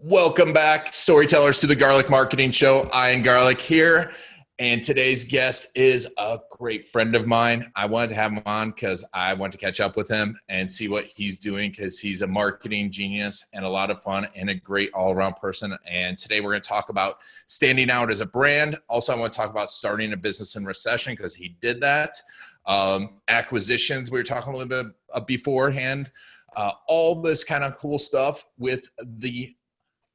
Welcome back, storytellers, to the Garlic Marketing Show. Ian Garlic here, and today's guest is a great friend of mine. I wanted to have him on because I want to catch up with him and see what he's doing, because he's a marketing genius and a lot of fun and a great all-around person. And today we're going to talk about standing out as a brand. Also, I want to talk about starting a business in recession, because he did that. Acquisitions, we were talking a little bit beforehand. All this kind of cool stuff with the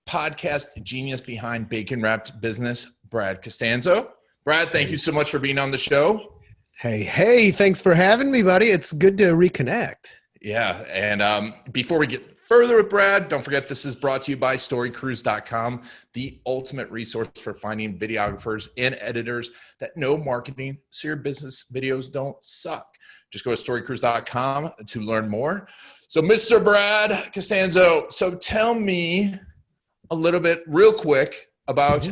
podcast genius behind Bacon Wrapped Business, Brad Costanzo. Brad, thank you so much for being on the show. Hey, thanks for having me, buddy. It's good to reconnect. Yeah, and before we get further with Brad, don't forget this is brought to you by storycruise.com, the ultimate resource for finding videographers and editors that know marketing so your business videos don't suck. Just go to storycruise.com to learn more. So Mr. Brad Costanzo, so tell me a little bit real quick about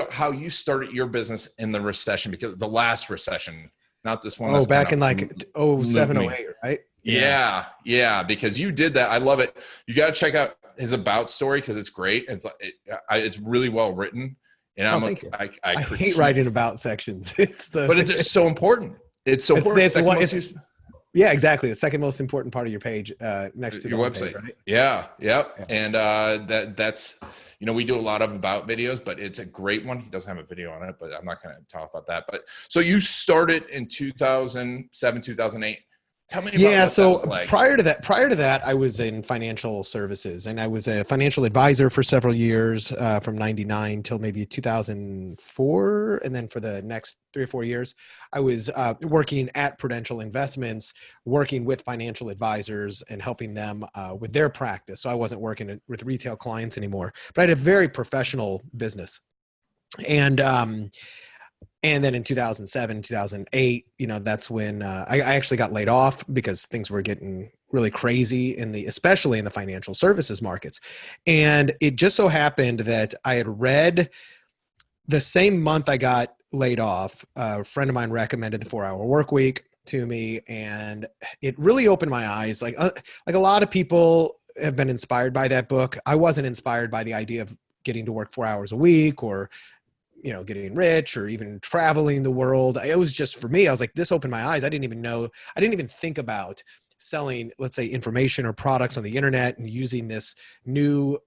how you started your business in the recession, because the last recession, not this one. Oh, back in like 07, 08, right? Yeah, because you did that. I love it. You got to check out his about story, because it's great. It's really well written. And I hate writing about sections. But it's just so important. It's so important. Yeah, exactly. The second most important part of your page, next to your website. Page, right? Yeah. And that's, we do a lot of about videos, but it's a great one. He doesn't have a video on it, but I'm not going to talk about that. But so you started in 2007, 2008. Tell me about what that was like. prior to that, I was in financial services, and I was a financial advisor for several years, from 99 till maybe 2004. And then for the next 3 or 4 years, I was working at Prudential Investments, working with financial advisors and helping them with their practice. So I wasn't working with retail clients anymore, but I had a very professional business. And then in 2007, 2008, that's when I actually got laid off, because things were getting really crazy especially in the financial services markets. And it just so happened that I had read the same month I got laid off, a friend of mine recommended the 4-Hour Workweek to me, and it really opened my eyes. Like a lot of people have been inspired by that book. I wasn't inspired by the idea of getting to work 4 hours a week, or getting rich, or even traveling the world. It was just, for me, I was like, this opened my eyes. I didn't even think about selling, let's say, information or products on the internet and using this new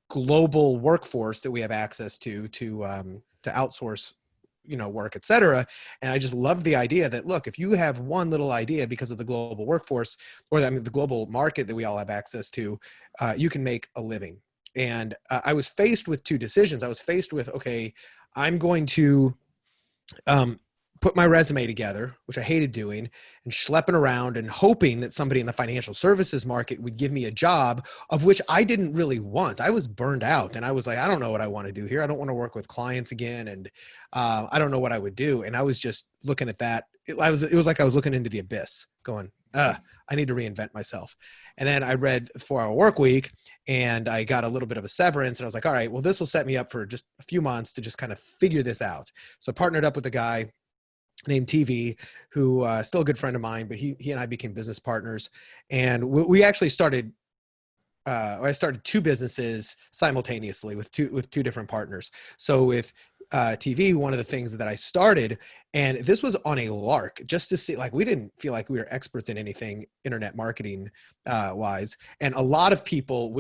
global workforce that we have access to outsource, work, et cetera. And I just loved the idea that, look, if you have one little idea, because of the global workforce, or the global market that we all have access to, you can make a living. And I was faced with two decisions. I was faced with, okay, I'm going to put my resume together, which I hated doing, and schlepping around and hoping that somebody in the financial services market would give me a job of which I didn't really want. I was burned out, and I was like, I don't know what I want to do here. I don't want to work with clients again. And I don't know what I would do. And I was just looking at that. It was like I was looking into the abyss going, I need to reinvent myself. And then I read 4-Hour Workweek, and I got a little bit of a severance, and I was like, all right, well, this will set me up for just a few months to just kind of figure this out. So I partnered up with a guy named TV, who still a good friend of mine, but he and I became business partners. And we actually started, I started 2 businesses simultaneously with two different partners. So with TV, one of the things that I started, and this was on a lark, just to see, like, we didn't feel like we were experts in anything internet marketing wise. And a lot of people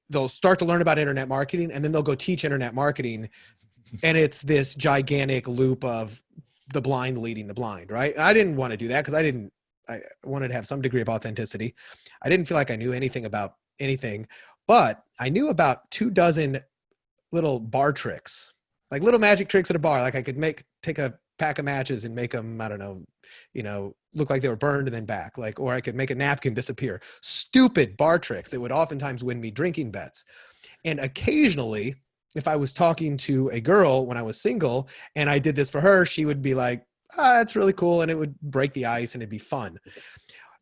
they'll start to learn about internet marketing, and then they'll go teach internet marketing. And it's this gigantic loop of the blind leading the blind, right? I didn't want to do that, because I wanted to have some degree of authenticity. I didn't feel like I knew anything about anything, but I knew about 24 little bar tricks, like little magic tricks at a bar. Like I could take a pack of matches and make them, I don't know, look like they were burned and then back, or I could make a napkin disappear. Stupid bar tricks that would oftentimes win me drinking bets. And occasionally, if I was talking to a girl when I was single and I did this for her, she would be like, that's really cool. And it would break the ice and it'd be fun.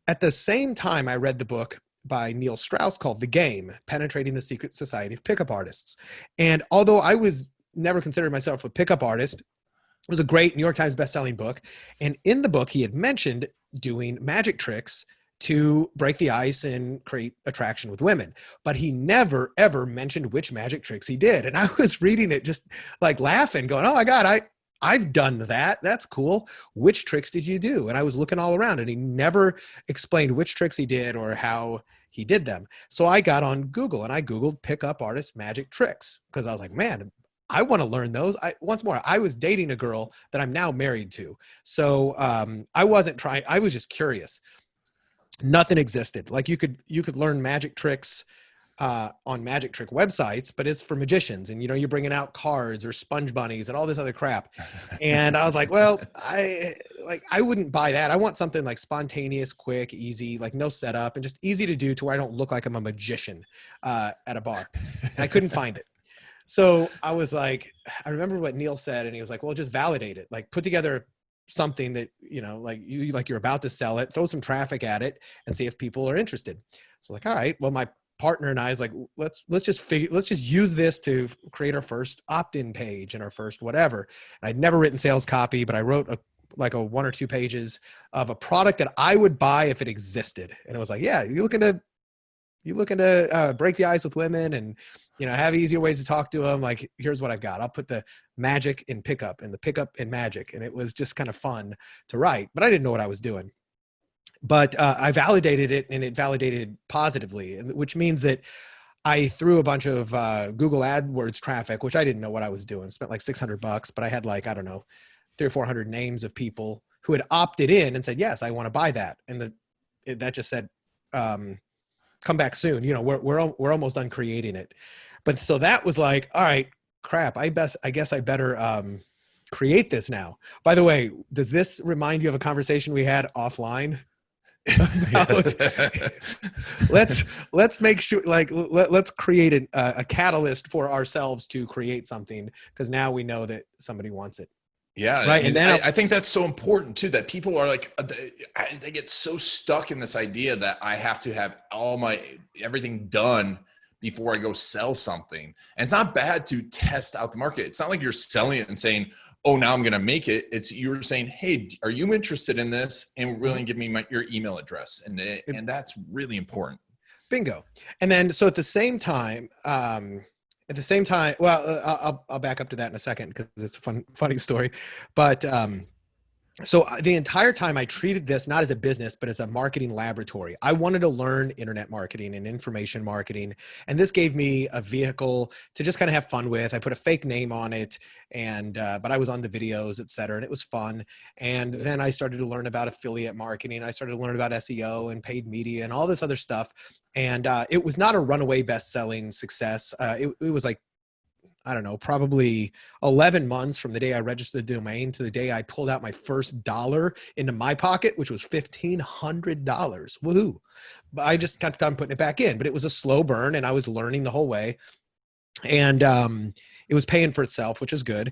At the same time, I read the book by Neil Strauss called The Game, Penetrating the Secret Society of Pickup Artists. And although I was never considered myself a pickup artist, it was a great New York Times bestselling book. And in the book, he had mentioned doing magic tricks to break the ice and create attraction with women. But he never, ever mentioned which magic tricks he did. And I was reading it just like laughing, going, oh my God, I've done that. That's cool. Which tricks did you do? And I was looking all around and he never explained which tricks he did or how he did them. So I got on Google and I Googled pickup artist magic tricks because I was like, man, I want to learn those. Once more, I was dating a girl that I'm now married to. So I wasn't trying, I was just curious. Nothing existed. Like you could learn magic tricks on magic trick websites, but it's for magicians. And, you're bringing out cards or sponge bunnies and all this other crap. And I was like, well, I wouldn't buy that. I want something like spontaneous, quick, easy, like no setup and just easy to do to where I don't look like I'm a magician at a bar. And I couldn't find it. So I was like, I remember what Neil said, and he was like, well, just validate it. Like put together something that, you're about to sell it, throw some traffic at it and see if people are interested. So like, all right, well, my partner and I is like, let's just use this to create our first opt-in page and our first whatever. And I'd never written sales copy, but I wrote a 1 or 2 pages of a product that I would buy if it existed. And it was like, yeah, you looking to break the ice with women and, have easier ways to talk to them. Like, here's what I've got. I'll put the magic in pickup and the pickup in magic. And it was just kind of fun to write, but I didn't know what I was doing. But I validated it and it validated positively, which means that I threw a bunch of Google AdWords traffic, which I didn't know what I was doing. Spent like $600, but I had like, I don't know, 300 or 400 names of people who had opted in and said, yes, I want to buy that. And that just said, come back soon. We're almost done creating it. But so that was like, all right, crap. I guess I better create this now. By the way, does this remind you of a conversation we had offline? About, let's make sure, like, let's create a catalyst for ourselves to create something, because now we know that somebody wants it. Yeah. Right. And then I think that's so important too, that people are like, they get so stuck in this idea that I have to have everything done before I go sell something. And it's not bad to test out the market. It's not like you're selling it and saying, oh, now I'm going to make it. It's you're saying, hey, are you interested in this? And really give me your email address. And that's really important. Bingo. And then, so at the same time, well, I'll back up to that in a second because it's a funny story. But so the entire time I treated this not as a business, but as a marketing laboratory. I wanted to learn internet marketing and information marketing. And this gave me a vehicle to just kind of have fun with. I put a fake name on it, but I was on the videos, et cetera, and it was fun. And then I started to learn about affiliate marketing. I started to learn about SEO and paid media and all this other stuff. And it was not a runaway best-selling success. It was like, I don't know, probably 11 months from the day I registered the domain to the day I pulled out my first dollar into my pocket, which was $1,500. Woohoo. But I just kept on putting it back in, but it was a slow burn and I was learning the whole way. And it was paying for itself, which is good.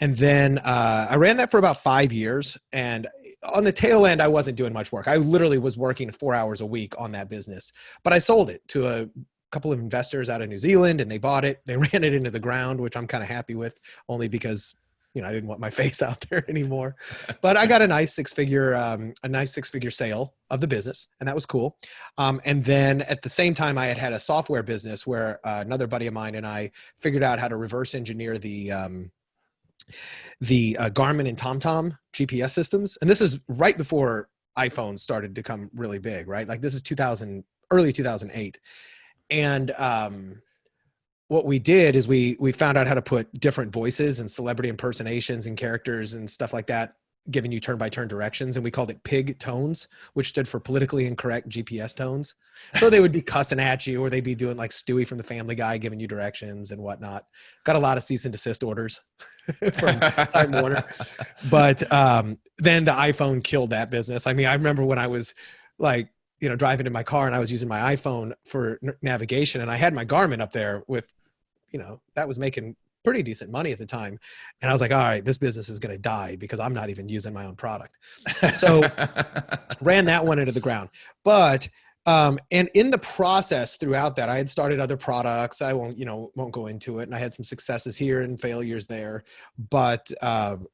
And then I ran that for about 5 years. And on the tail end, I wasn't doing much work. I literally was working 4 hours a week on that business, but I sold it to a couple of investors out of New Zealand and they bought it. They ran it into the ground, which I'm kind of happy with, only because, I didn't want my face out there anymore. But I got a nice six-figure sale of the business, and that was cool. And then at the same time, I had a software business where another buddy of mine and I figured out how to reverse engineer the Garmin and TomTom GPS systems. And this is right before iPhones started to come really big, right? Like this is early 2008. And what we did is we found out how to put different voices and celebrity impersonations and characters and stuff like that, giving you turn-by-turn directions. And we called it PIG tones, which stood for politically incorrect GPS tones. So they would be cussing at you, or they'd be doing like Stewie from the Family Guy, giving you directions and whatnot. Got a lot of cease and desist orders from Time Warner. But then the iPhone killed that business. I mean, I remember when I was like, driving in my car and I was using my iPhone for navigation, and I had my Garmin up there with, that was making pretty decent money at the time. And I was like, all right, this business is going to die because I'm not even using my own product. So ran that one into the ground. But And in the process throughout that, I had started other products. I won't go into it. And I had some successes here and failures there. But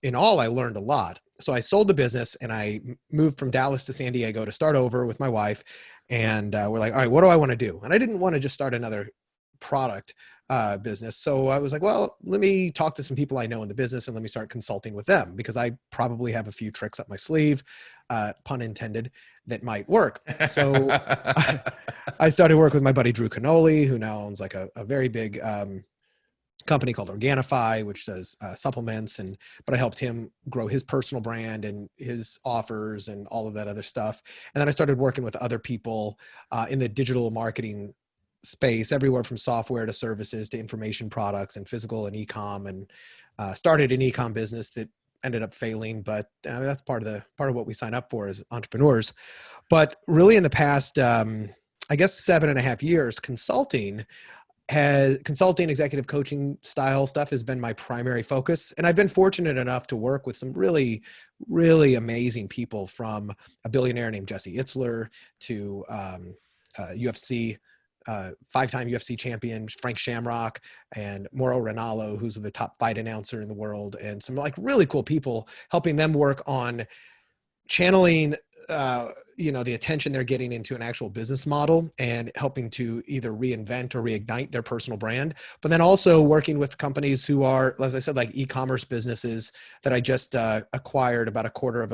in all, I learned a lot. So I sold the business and I moved from Dallas to San Diego to start over with my wife. And we're like, all right, what do I want to do? And I didn't want to just start another product business. So I was like, well, let me talk to some people I know in the business and let me start consulting with them because I probably have a few tricks up my sleeve, pun intended, that might work. So I started working with my buddy, Drew Canoli, who now owns like a very big company called Organifi, which does supplements. But I helped him grow his personal brand and his offers and all of that other stuff. And then I started working with other people in the digital marketing space, everywhere from software to services to information products and physical and e-com, and started an e-com business that ended up failing, but that's part of what we sign up for as entrepreneurs. But really in the past, I guess 7.5 years, consulting, executive coaching style stuff has been my primary focus. And I've been fortunate enough to work with some really, really amazing people, from a billionaire named Jesse Itzler to UFC, 5-time UFC champion Frank Shamrock, and Mauro Ranallo, who's the top fight announcer in the world, and some like really cool people, helping them work on channeling the attention they're getting into an actual business model and helping to either reinvent or reignite their personal brand. But then also working with companies who are, as I said, like e-commerce businesses that I just acquired about a quarter of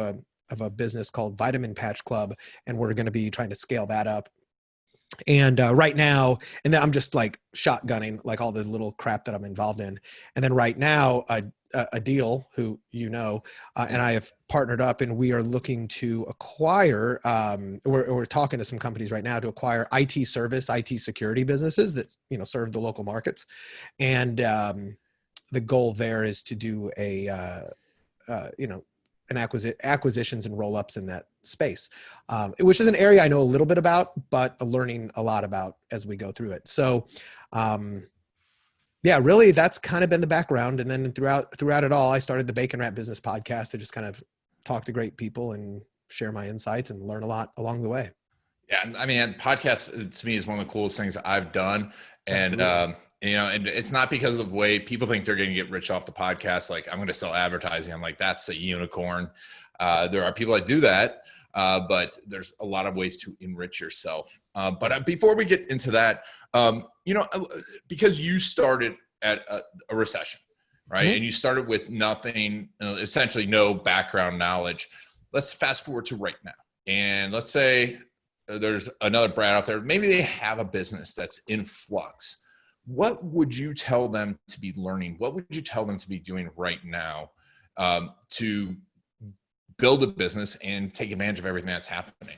a business called Vitamin Patch Club, and we're going to be trying to scale that up. And right now, and then I'm just like shotgunning like all the little crap that I'm involved in. And then right now, a deal who, and I have partnered up, and we are looking to acquire, we're talking to some companies right now to acquire IT security businesses that, serve the local markets. And the goal there is to do an acquisitions and roll-ups in that space, which is an area I know a little bit about, but learning a lot about as we go through it. So, really that's kind of been the background. And then throughout it all, I started the Bacon Wrap Business Podcast to just kind of talk to great people and share my insights and learn a lot along the way. Yeah. I mean, podcasts to me is one of the coolest things I've done. And, and it's not because of the way people think they're going to get rich off the podcast. Like, I'm going to sell advertising. I'm like, that's a unicorn. There are people that do that, but there's a lot of ways to enrich yourself. But before we get into that, because you started at a recession, right? Mm-hmm. And you started with nothing, essentially no background knowledge. Let's fast forward to right now. And let's say there's another Brad out there. Maybe they have a business that's in flux. What would you tell them to be learning? What would you tell them to be doing right now to build a business and take advantage of everything that's happening?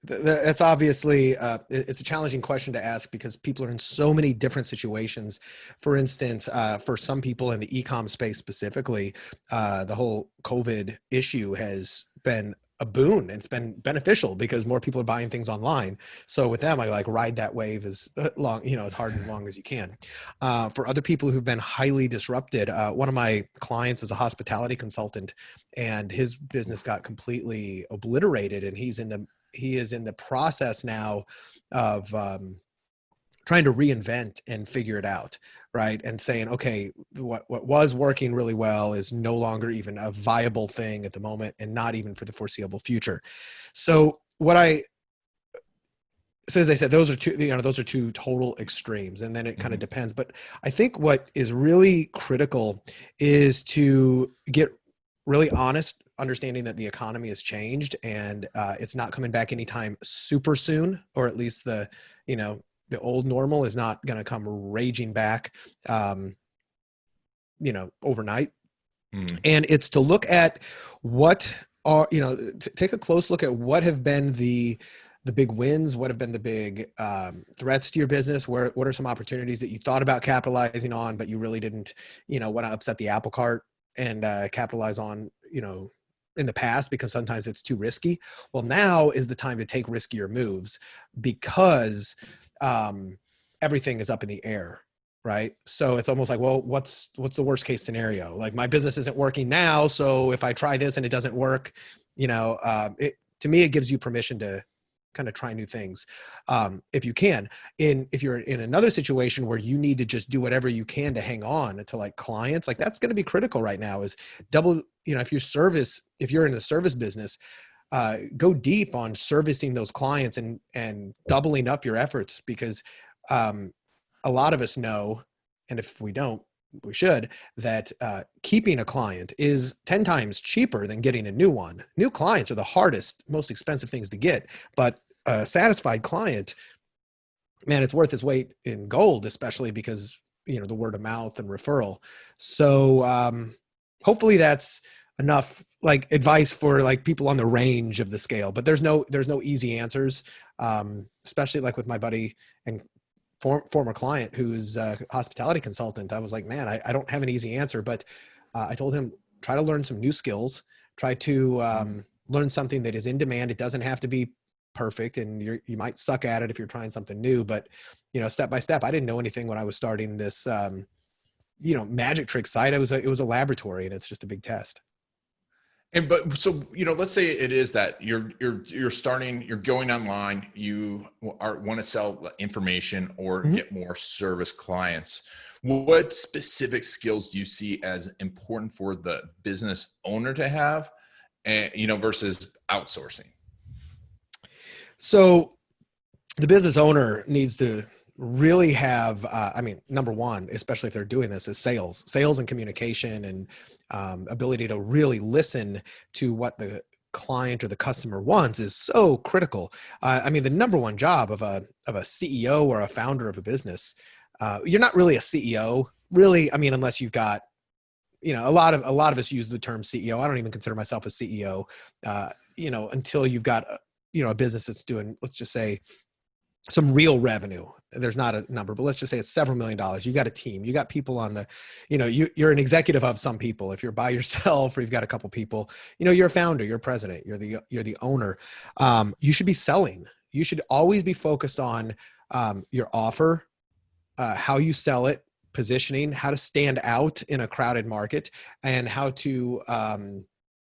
That's obviously, it's a challenging question to ask because people are in so many different situations. For instance, for some people in the e-com space specifically, the whole COVID issue has been a boon. It's been beneficial because more people are buying things online. So with them, I like ride that wave as long, as hard and long as you can. For other people who've been highly disrupted, one of my clients is a hospitality consultant, and his business got completely obliterated, and he is in the process now of trying to reinvent and figure it out, right? And saying, okay, what was working really well is no longer even a viable thing at the moment, and not even for the foreseeable future. So as I said, those are two total extremes, and then it kind of depends. But I think what is really critical is to get really honest, understanding that the economy has changed and it's not coming back anytime super soon, or at least the old normal is not going to come raging back, overnight. And it's to look at take a close look at what have been the big wins, what have been the big threats to your business, what are some opportunities that you thought about capitalizing on, but you really didn't, want to upset the apple cart and capitalize on, in the past, because sometimes it's too risky. Well, now is the time to take riskier moves because everything is up in the air, right? So it's almost like, well, what's the worst case scenario? Like, my business isn't working now, so if I try this and it doesn't work, to to me, it gives you permission to kind of try new things. If you can, if you're in another situation where you need to just do whatever you can to hang on to like clients, like that's going to be critical right now is double, if you're in the service business, go deep on servicing those clients and doubling up your efforts, because a lot of us know, and if we don't, we should, that keeping a client is 10 times cheaper than getting a new one. New clients are the hardest, most expensive things to get, but a satisfied client, man, it's worth its weight in gold, especially because, the word of mouth and referral. So hopefully that's enough like advice for like people on the range of the scale, but there's no easy answers, especially like with my buddy and former client who's a hospitality consultant. I was like, man, I don't have an easy answer, but I told him, try to learn some new skills, try to learn something that is in demand. It doesn't have to be perfect, and you might suck at it if you're trying something new, but step by step. I didn't know anything when I was starting this magic trick site. It was a laboratory, and it's just a big test. But let's say it is that you're going online, you want to sell information or get more service clients. What specific skills do you see as important for the business owner to have, versus outsourcing? So the business owner needs to really have, number one, especially if they're doing this, is sales and communication, and ability to really listen to what the client or the customer wants is so critical. The number one job of a CEO or a founder of a business, you're not really a CEO, really. Unless you've got, a lot of us use the term CEO. I don't even consider myself a CEO, until you've got, a business that's doing, let's just say, some real revenue. There's not a number, but let's just say it's several $million. You got a team, you got people on the, you're an executive of some people. If you're by yourself or you've got a couple people, you're a founder, you're a president, you're the owner. You should be selling. You should always be focused on your offer, how you sell it, positioning, how to stand out in a crowded market, and how to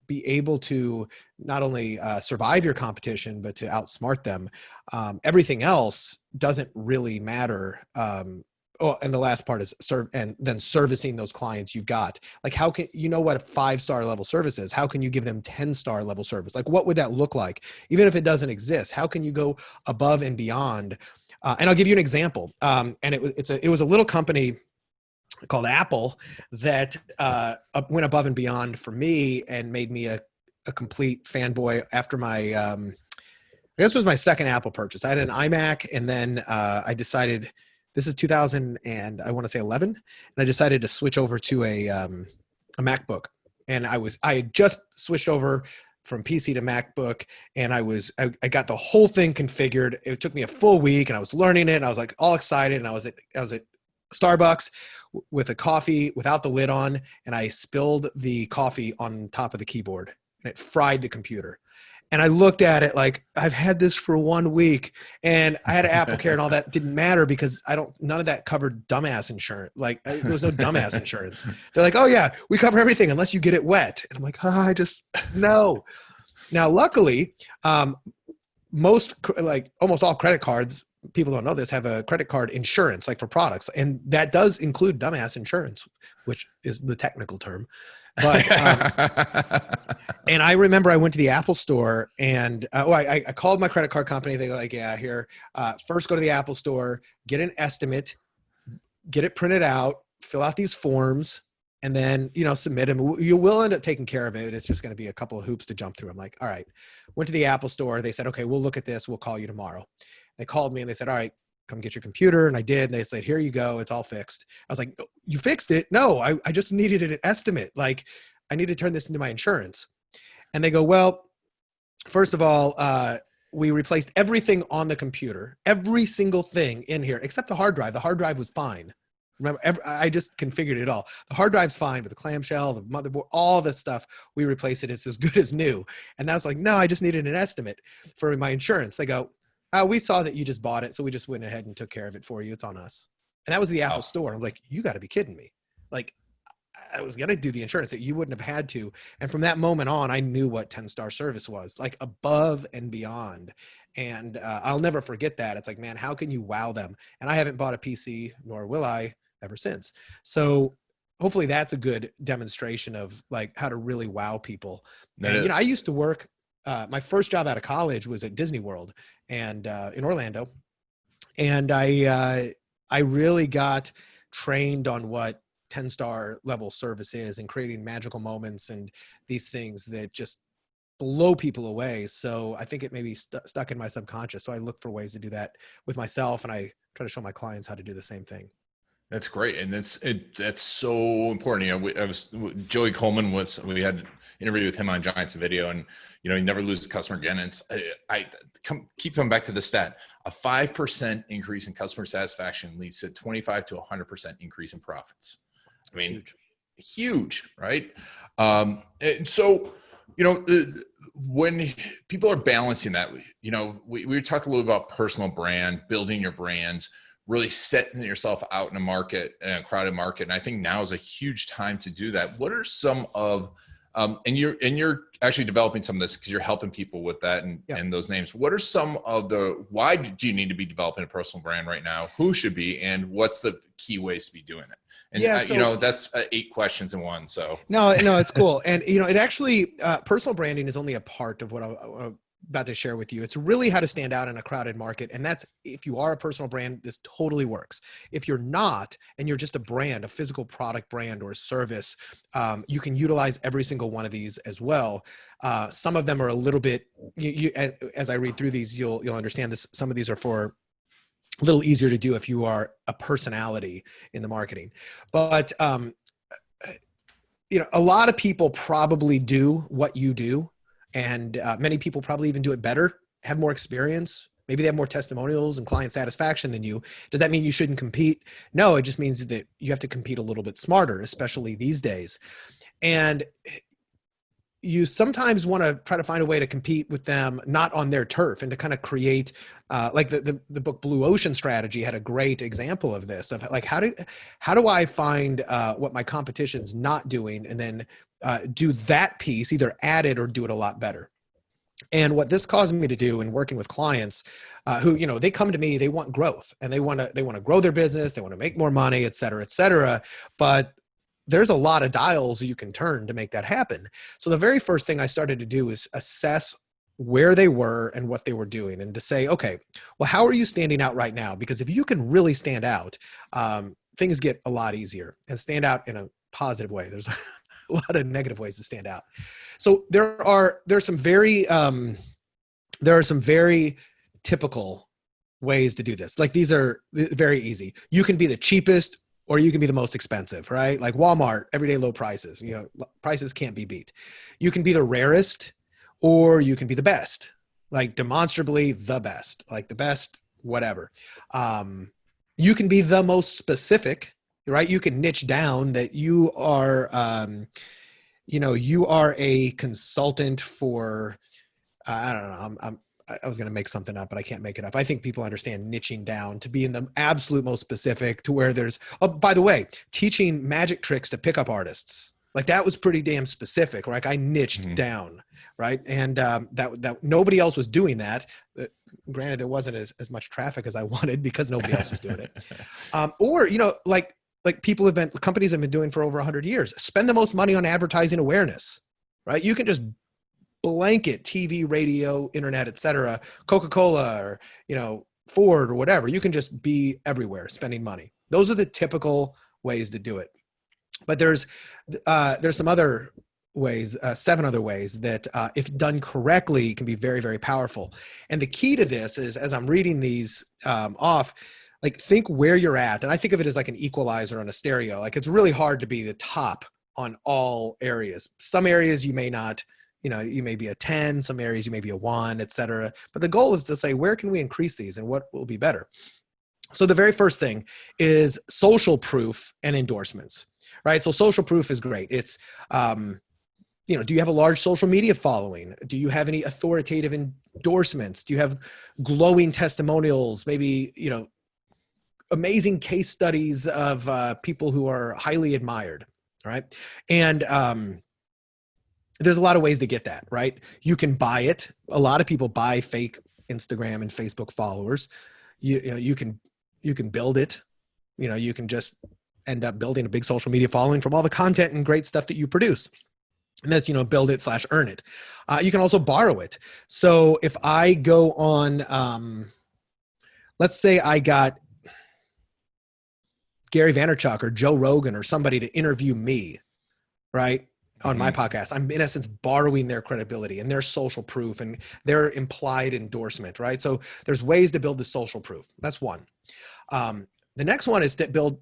be able to not only survive your competition, but to outsmart them. Everything else doesn't really matter. And the last part is servicing those clients you've got. Like, how can, what a 5-star level service is? How can you give them 10-star level service? Like, what would that look like? Even if it doesn't exist, how can you go above and beyond? And I'll give you an example. And it was a little company called Apple that went above and beyond for me and made me a complete fanboy after my, I guess it was my second Apple purchase. I had an iMac, and then I decided, this is 2000 and I want to say 11, and I decided to switch over to a MacBook. And I had just switched over from PC to MacBook, and I got the whole thing configured. It took me a full week, and I was learning it, and I was like all excited, and I was at Starbucks with a coffee without the lid on, and I spilled the coffee on top of the keyboard, and it fried the computer. And I looked at it like, I've had this for 1 week, and I had Apple Care and all that. Didn't matter because none of that covered dumbass insurance. Like, there was no dumbass insurance. They're like, oh yeah, we cover everything unless you get it wet. And I'm like, no. Now, luckily, almost all credit cards, people don't know this, have a credit card insurance, like for products. And that does include dumbass insurance, which is the technical term. But, and I remember I went to the Apple store, and I called my credit card company. They were like, yeah, here, first go to the Apple store, get an estimate, get it printed out, fill out these forms, and then, submit them. You will end up taking care of it. It's just going to be a couple of hoops to jump through. I'm like, all right. Went to the Apple store. They said, okay, we'll look at this. We'll call you tomorrow. They called me and they said, all right, come get your computer. And I did. And they said, here you go. It's all fixed. I was like, you fixed it? No, I just needed an estimate. Like, I need to turn this into my insurance. And they go, well, first of all, we replaced everything on the computer, every single thing in here, except the hard drive. The hard drive was fine. Remember, I just configured it all. The hard drive's fine, but the clamshell, the motherboard, all this stuff, we replaced it. It's as good as new. And I was like, no, I just needed an estimate for my insurance. They go, we saw that you just bought it, so we just went ahead and took care of it for you. It's on us. And that was the Apple store. I'm like, you got to be kidding me. Like, I was going to do the insurance that you wouldn't have had to. And from that moment on, I knew what 10-star service was, like above and beyond. And I'll never forget that. It's like, man, how can you wow them? And I haven't bought a PC, nor will I, ever since. So hopefully that's a good demonstration of like how to really wow people. And, you know, I used to work, my first job out of college was at Disney World and in Orlando. And I really got trained on what 10-star level service is and creating magical moments and these things that just blow people away. So I think it may be stuck in my subconscious. So I look for ways to do that with myself, and I try to show my clients how to do the same thing. That's great. And that's so important. You know, Joey Coleman we had an interview with him on Giants Video, and, you know, he never loses a customer again. And keep coming back to the stat. A 5% increase in customer satisfaction leads to 25 to 100% increase in profits. I mean, huge, right? And so, you know, when people are balancing that, you know, we talked a little about personal brand, building your brand, really setting yourself out in a market, in a crowded market. And I think now is a huge time to do that. What are some of, and you're actually developing some of this because you're helping people with that and those names. What are some of why do you need to be developing a personal brand right now? Who should be, and what's the key ways to be doing it? And you know, that's 8 questions in one. So no, it's cool. And, you know, it actually, personal branding is only a part of what I'm about to share with you. It's really how to stand out in a crowded market. And that's, if you are a personal brand, this totally works. If you're not, and you're just a brand, a physical product brand or a service, you can utilize every single one of these as well. Some of them are a little bit, as I read through these, you'll understand this. Some of these are for a little easier to do if you are a personality in the marketing. But, you know, a lot of people probably do what you do. And many people probably even do it better, have more experience. Maybe they have more testimonials and client satisfaction than you. Does that mean you shouldn't compete? No, it just means that you have to compete a little bit smarter, especially these days. And you sometimes want to try to find a way to compete with them, not on their turf, and to kind of create, like the book Blue Ocean Strategy had a great example of this, of like, how do I find what my competition's not doing, and then do that piece, either add it or do it a lot better. And what this caused me to do in working with clients who, you know, they come to me, they want growth, and they want to grow their business, they want to make more money, et cetera, et cetera. But there's a lot of dials you can turn to make that happen. So the very first thing I started to do is assess where they were and what they were doing, and to say, okay, well, how are you standing out right now? Because if you can really stand out, things get a lot easier, and stand out in a positive way. There's a lot of negative ways to stand out. So there are some very typical ways to do this. Like, these are very easy. You can be the cheapest, or you can be the most expensive, right? Like Walmart, everyday low prices. You know, prices can't be beat. You can be the rarest, or you can be the best, like demonstrably the best, like the best, whatever. You can be the most specific, right? You can niche down that you are, you know, you are a consultant for, I don't know, I was going to make something up, but I can't make it up. I think people understand niching down to be in the absolute most specific, to where there's, oh, by the way, teaching magic tricks to pickup artists. Like, that was pretty damn specific. Like, I niched down, right? And that nobody else was doing that. Granted, there wasn't as much traffic as I wanted because nobody else was doing it. Or, you know, like companies have been doing for over 100 years. Spend the most money on advertising awareness, right? You can just blanket TV, radio, internet, et cetera, Coca-Cola, or, you know, Ford, or whatever. You can just be everywhere spending money. Those are the typical ways to do it. But there's some other ways, 7 other ways that, if done correctly, can be very, very powerful. And the key to this is, as I'm reading these off, like, think where you're at. And I think of it as like an equalizer on a stereo. Like, it's really hard to be the top on all areas. Some areas you may not, you know, you may be a 10, some areas you may be a 1, et cetera. But the goal is to say, where can we increase these and what will be better? So the very first thing is social proof and endorsements, right? So social proof is great. It's, you know, do you have a large social media following? Do you have any authoritative endorsements? Do you have glowing testimonials? Maybe, you know, amazing case studies of people who are highly admired, right? And there's a lot of ways to get that, right? You can buy it. A lot of people buy fake Instagram and Facebook followers. You can build it. You can just end up building a big social media following from all the content and great stuff that you produce. And that's, build it / earn it. You can also borrow it. So if I go on, let's say I got Gary Vaynerchuk or Joe Rogan or somebody to interview me, right? On my podcast, I'm in essence borrowing their credibility and their social proof and their implied endorsement, right? So there's ways to build the social proof. That's one. The next one is to build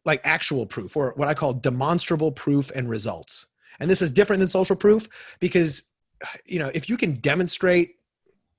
like actual proof, or what I call demonstrable proof and results. And this is different than social proof because, if you can demonstrate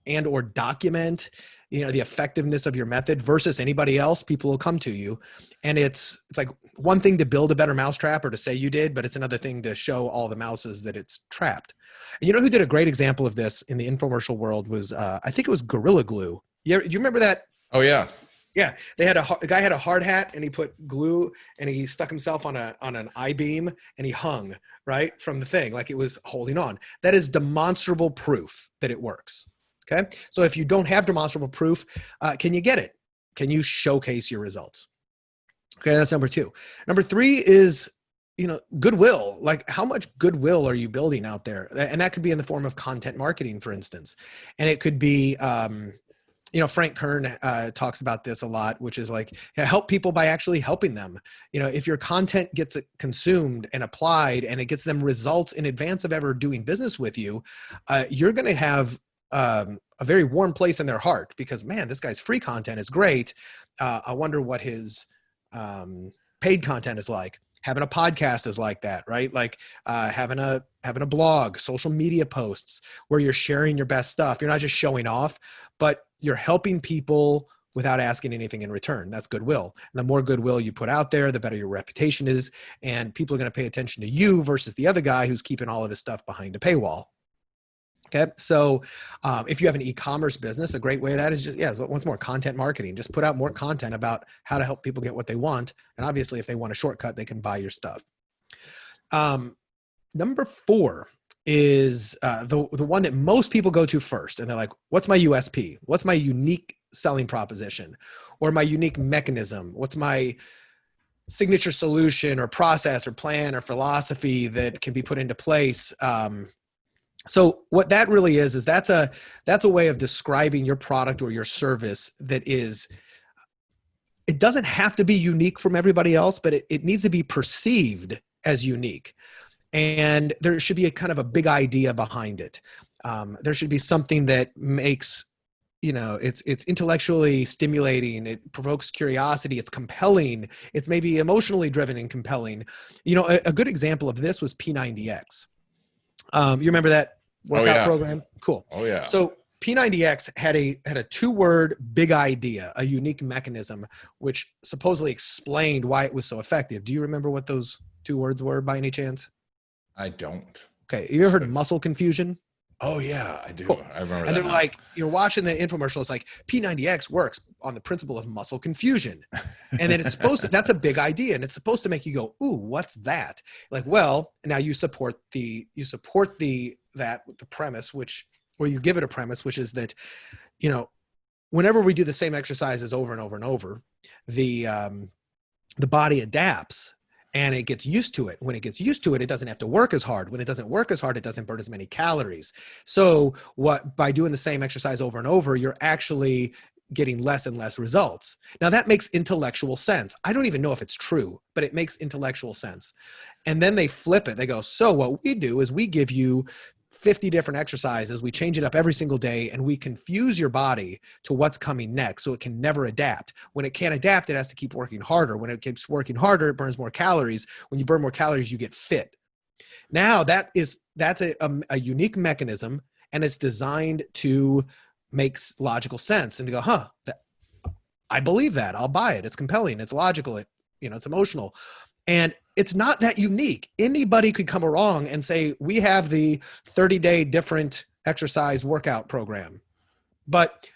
and or document, the effectiveness of your method versus anybody else, people will come to you. And it's like one thing to build a better mousetrap or to say you did, but it's another thing to show all the mouses that it's trapped. And who did a great example of this in the infomercial world was, I think it was Gorilla Glue. You remember that? Oh yeah. Yeah. The guy had a hard hat and he put glue and he stuck himself on an I-beam and he hung right from the thing, like it was holding on. That is demonstrable proof that it works. Okay. So if you don't have demonstrable proof, can you get it? Can you showcase your results? Okay. That's number 2. Number 3 is, goodwill. Like how much goodwill are you building out there? And that could be in the form of content marketing, for instance. And it could be, Frank Kern talks about this a lot, which is like help people by actually helping them. If your content gets consumed and applied and it gets them results in advance of ever doing business with you, you're going to have a very warm place in their heart because, man, this guy's free content is great. I wonder what his paid content is like. Having a podcast is like that, right? Like having a blog, social media posts where you're sharing your best stuff. You're not just showing off, but you're helping people without asking anything in return. That's goodwill. And the more goodwill you put out there, the better your reputation is. And people are going to pay attention to you versus the other guy who's keeping all of his stuff behind a paywall. Okay. So if you have an e-commerce business, a great way of that is just, once more, content marketing. Just put out more content about how to help people get what they want. And obviously, if they want a shortcut, they can buy your stuff. Number 4 is the one that most people go to first. And they're like, what's my USP? What's my unique selling proposition? Or my unique mechanism? What's my signature solution or process or plan or philosophy that can be put into place? So what that really is that's a way of describing your product or your service that is, it doesn't have to be unique from everybody else, but it needs to be perceived as unique. And there should be a kind of a big idea behind it. There should be something that makes, it's intellectually stimulating. It provokes curiosity. It's compelling. It's maybe emotionally driven and compelling. A good example of this was P90X. You remember that workout program? Cool. Oh yeah. So P90X had a 2-word big idea, a unique mechanism, which supposedly explained why it was so effective. Do you remember what those 2 words were by any chance? I don't. Okay. You ever heard of muscle confusion? Oh yeah, I do. Cool. I remember. And they're like, you're watching the infomercial. It's like P90X works on the principle of muscle confusion. And then it's that's a big idea. And it's supposed to make you go, ooh, what's that? Like, well, now you support the premise, or you give it a premise, which is that, whenever we do the same exercises over and over and over, the body adapts. And it gets used to it. When it gets used to it, it doesn't have to work as hard. When it doesn't work as hard, it doesn't burn as many calories. So by doing the same exercise over and over, you're actually getting less and less results. Now that makes intellectual sense. I don't even know if it's true, but it makes intellectual sense. And then they flip it. They go, so what we do is we give you 50 different exercises. We change it up every single day and we confuse your body to what's coming next so it can never adapt. When it can't adapt, it has to keep working harder. When it keeps working harder, it burns more calories. When you burn more calories, you get fit. Now that's a unique mechanism, and it's designed to make logical sense and to go, I believe that. I'll buy it. It's compelling. It's logical. It's emotional. And it's not that unique. Anybody could come along and say, we have the 30-day different exercise workout program, but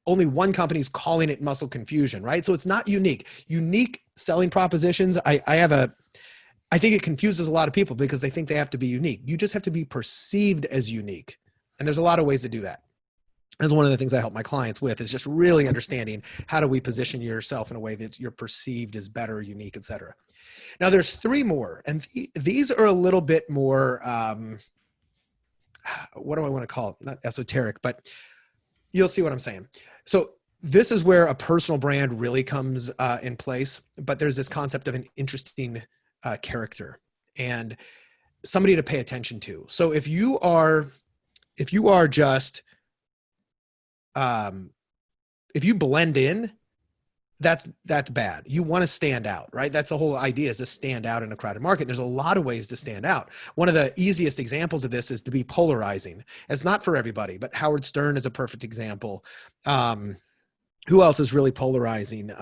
only one company's calling it muscle confusion, right? So it's not unique. Unique selling propositions. I have I think it confuses a lot of people because they think they have to be unique. You just have to be perceived as unique. And there's a lot of ways to do that. That's one of the things I help my clients with, is just really understanding how do we position yourself in a way that you're perceived as better, unique, et cetera. Now there's three more, and these are a little bit more, what do I want to call it? Not esoteric, but you'll see what I'm saying. So this is where a personal brand really comes in place, but there's this concept of an interesting character and somebody to pay attention to. So if you are just, if you blend in, that's bad. You want to stand out, right? That's the whole idea, is to stand out in a crowded market. There's a lot of ways to stand out. One of the easiest examples of this is to be polarizing. It's not for everybody, but Howard Stern is a perfect example. Who else is really polarizing?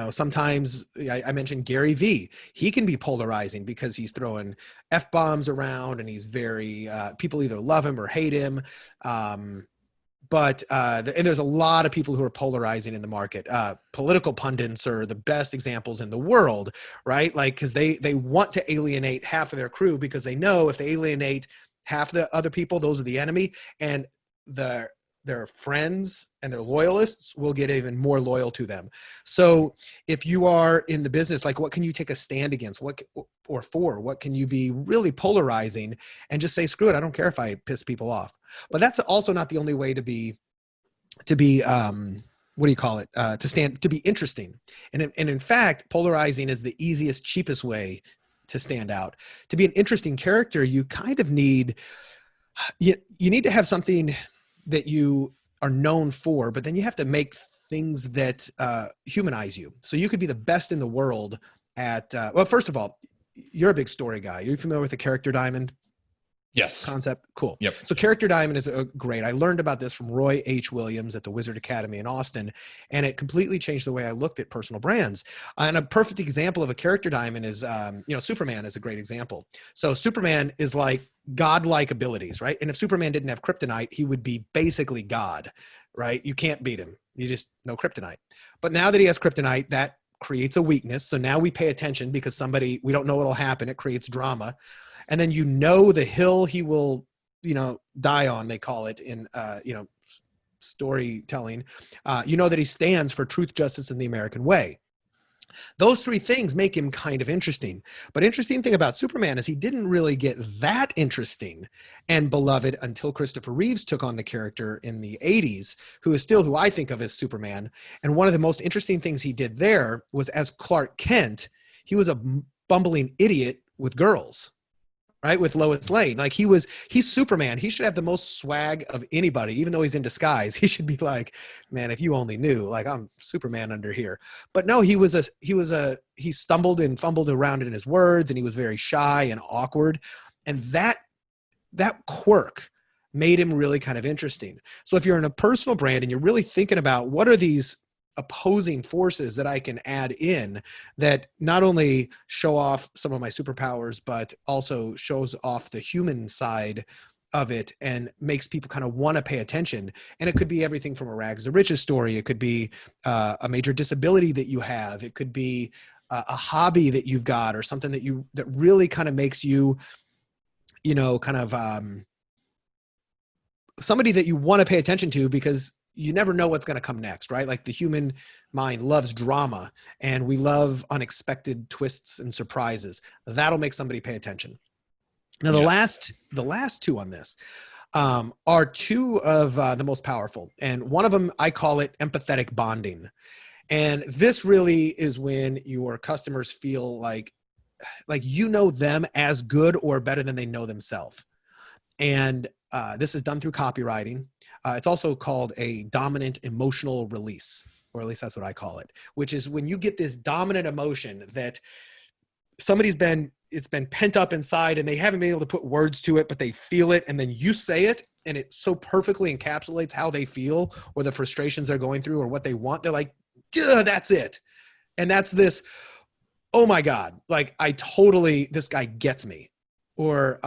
Sometimes I mentioned Gary Vee. He can be polarizing because he's throwing F-bombs around and he's very, people either love him or hate him. And there's a lot of people who are polarizing in the market. Political pundits are the best examples in the world, right? Like, because they want to alienate half of their crew because they know if they alienate half the other people, those are the enemy, and their friends and their loyalists will get even more loyal to them. So if you are in the business, like, what can you take a stand against? What can you be really polarizing and just say, screw it, I don't care if I piss people off. But that's also not the only way to be what do you call it? To be interesting. And in fact, polarizing is the easiest, cheapest way to stand out. To be an interesting character, you kind of need to have something that you are known for, but then you have to make things that humanize you. So you could be the best in the world at, well, first of all, you're a big story guy. You're familiar with the character diamond? Yes. Concept? Cool. Yep. So character diamond is great. I learned about this from Roy H. Williams at the Wizard Academy in Austin, and it completely changed the way I looked at personal brands. And a perfect example of a character diamond is, Superman is a great example. So Superman is like godlike abilities, right? And if Superman didn't have kryptonite, he would be basically God, right? You can't beat him. You just know kryptonite. But now that he has kryptonite, that creates a weakness. So now we pay attention because we don't know what'll happen. It creates drama. And then the hill he will, die on, they call it in, storytelling. That he stands for truth, justice, and the American way. Those three things make him kind of interesting. But interesting thing about Superman is he didn't really get that interesting and beloved until Christopher Reeves took on the character in the 80s, who is still who I think of as Superman. And one of the most interesting things he did there was, as Clark Kent, he was a bumbling idiot with girls. Right? With Lois Lane. Like, he's Superman. He should have the most swag of anybody, even though he's in disguise. He should be like, man, if you only knew, like, I'm Superman under here. But no, he stumbled and fumbled around in his words, and he was very shy and awkward. And that quirk made him really kind of interesting. So if you're in a personal brand and you're really thinking about what are these opposing forces that I can add in that not only show off some of my superpowers, but also shows off the human side of it and makes people kind of want to pay attention. And it could be everything from a rags to riches story. It could be a major disability that you have. It could be a hobby that you've got, or something that really kind of makes you, somebody that you want to pay attention to, because you never know what's going to come next, right? Like, the human mind loves drama, and we love unexpected twists and surprises. That'll make somebody pay attention. Now, the last two on this are two of the most powerful. And one of them, I call it empathetic bonding. And this really is when your customers feel like you know them as good or better than they know themselves. And this is done through copywriting. It's also called a dominant emotional release, or at least that's what I call it, which is when you get this dominant emotion that it's been pent up inside and they haven't been able to put words to it, but they feel it. And then you say it, and it so perfectly encapsulates how they feel, or the frustrations they're going through, or what they want. They're like, yeah, that's it. And that's this, oh my God, like, this guy gets me. Or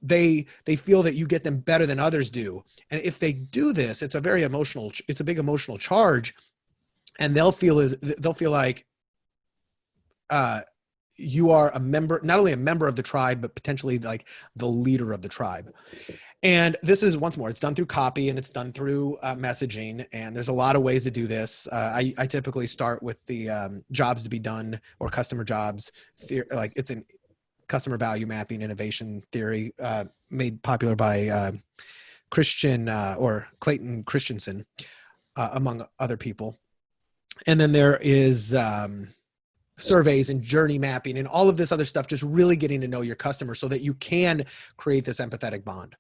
they feel that you get them better than others do. And if they do this, it's a big emotional charge, and they'll feel like you are a member, not only a member of the tribe, but potentially like the leader of the tribe. And this is, once more, it's done through copy and it's done through messaging. And there's a lot of ways to do this. I typically start with the jobs to be done or customer jobs. Like it's an customer value mapping innovation theory made popular by Christian or Clayton Christensen, among other people. And then there is surveys and journey mapping and all of this other stuff, just really getting to know your customer so that you can create this empathetic bond.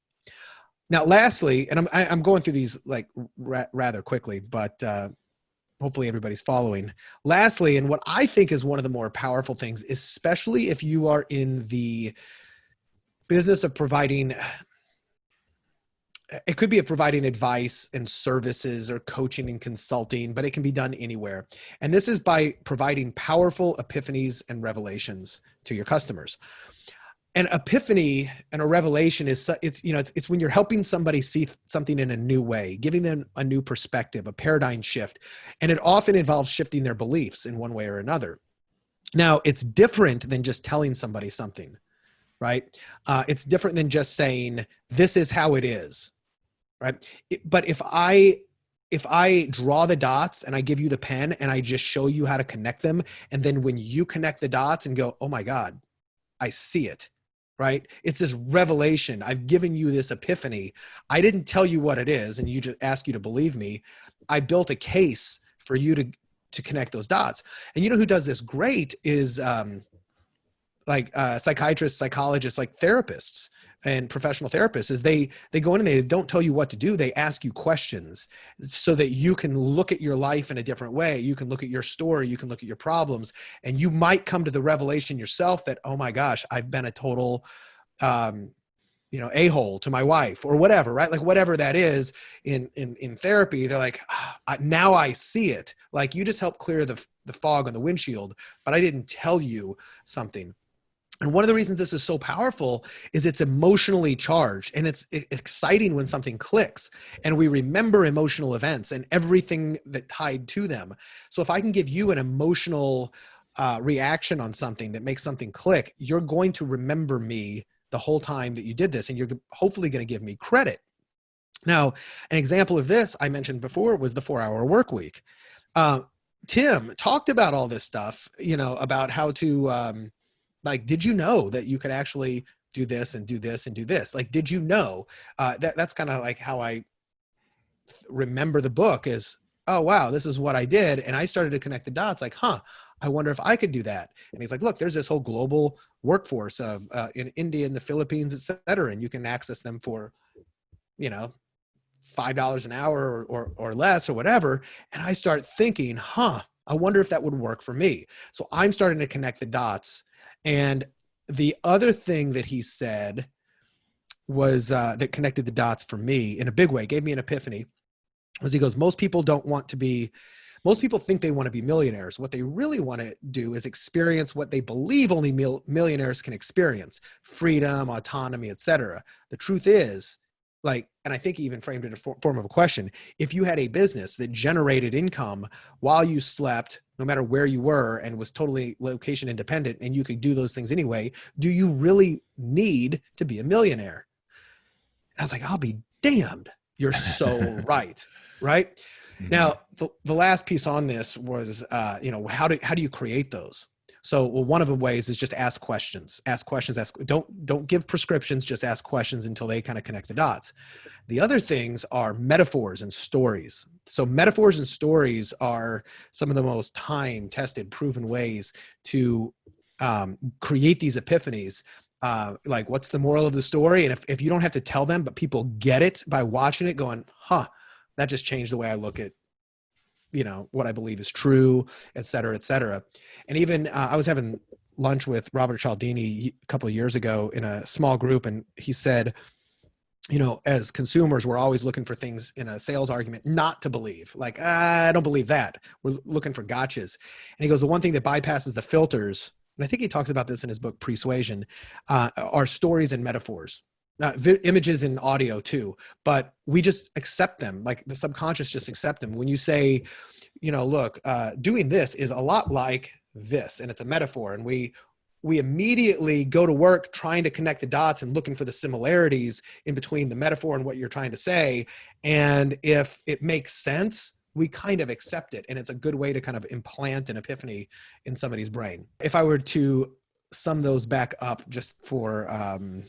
Now, lastly, and I'm going through these like rather quickly, but hopefully everybody's following. Lastly, and what I think is one of the more powerful things, especially if you are in the business of providing, it could be of providing advice and services or coaching and consulting, but it can be done anywhere. And this is by providing powerful epiphanies and revelations to your customers. An epiphany and a revelation is, it's when you're helping somebody see something in a new way, giving them a new perspective, a paradigm shift. And it often involves shifting their beliefs in one way or another. Now, it's different than just telling somebody something, right? It's different than just saying, this is how it is, right? But if I draw the dots and I give you the pen and I just show you how to connect them, and then when you connect the dots and go, oh my God, I see it. Right? It's this revelation. I've given you this epiphany. I didn't tell you what it is and you just ask you to believe me. I built a case for you to connect those dots. And you know who does this great is psychiatrists, psychologists, like therapists and professional therapists, is they go in and they don't tell you what to do. They ask you questions so that you can look at your life in a different way. You can look at your story, you can look at your problems, and you might come to the revelation yourself that, oh my gosh, I've been a total, a-hole to my wife or whatever, right? Like whatever that is in therapy, they're like, now I see it. Like you just helped clear the fog on the windshield, but I didn't tell you something. And one of the reasons this is so powerful is it's emotionally charged, and it's exciting when something clicks and we remember emotional events and everything that tied to them. So if I can give you an emotional reaction on something that makes something click, you're going to remember me the whole time that you did this, and you're hopefully going to give me credit. Now, an example of this I mentioned before was the 4-hour work week. Tim talked about all this stuff, about how to, did you know that you could actually do this and do this and do this? Like, did you know? That's kind of like how I remember the book is, oh, wow, this is what I did. And I started to connect the dots like, I wonder if I could do that. And he's like, look, there's this whole global workforce of in India and the Philippines, et cetera. And you can access them for, $5 an hour or less or whatever. And I start thinking, I wonder if that would work for me. So I'm starting to connect the dots. And the other thing that he said was that connected the dots for me in a big way, gave me an epiphany, was he goes, most people think they want to be millionaires. What they really want to do is experience what they believe only millionaires can experience: freedom, autonomy, etc. The truth is, and I think he even framed it in a form of a question, if you had a business that generated income while you slept, no matter where you were, and was totally location independent, and you could do those things anyway, do you really need to be a millionaire? And I was like, I'll be damned. You're so right. Right. Mm-hmm. Now, the last piece on this was, how do you create those? So, one of the ways is just ask questions. Don't give prescriptions, just ask questions until they kind of connect the dots. The other things are metaphors and stories. So metaphors and stories are some of the most time-tested, proven ways to create these epiphanies. Like, what's the moral of the story? And if you don't have to tell them, but people get it by watching it going, that just changed the way I look at, what I believe is true, et cetera, et cetera. And even I was having lunch with Robert Cialdini a couple of years ago in a small group. And he said, as consumers, we're always looking for things in a sales argument not to believe. Like, I don't believe that. We're looking for gotchas. And he goes, the one thing that bypasses the filters, and I think he talks about this in his book, Persuasion, are stories and metaphors. Images and audio too, but we just accept them. Like the subconscious just accept them. When you say, look, doing this is a lot like this, and it's a metaphor, and we we immediately go to work trying to connect the dots and looking for the similarities in between the metaphor and what you're trying to say. And if it makes sense, we kind of accept it. And it's a good way to kind of implant an epiphany in somebody's brain. If I were to sum those back up just for, and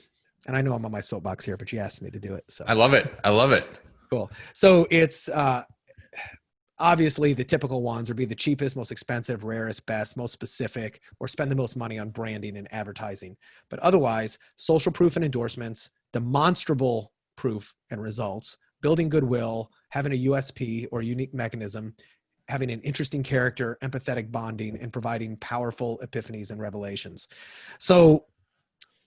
I know I'm on my soapbox here, but you asked me to do it. So I love it. I love it. cool. So it's, obviously, the typical ones would be the cheapest, most expensive, rarest, best, most specific, or spend the most money on branding and advertising. But otherwise, social proof and endorsements, demonstrable proof and results, building goodwill, having a USP or unique mechanism, having an interesting character, empathetic bonding, and providing powerful epiphanies and revelations. So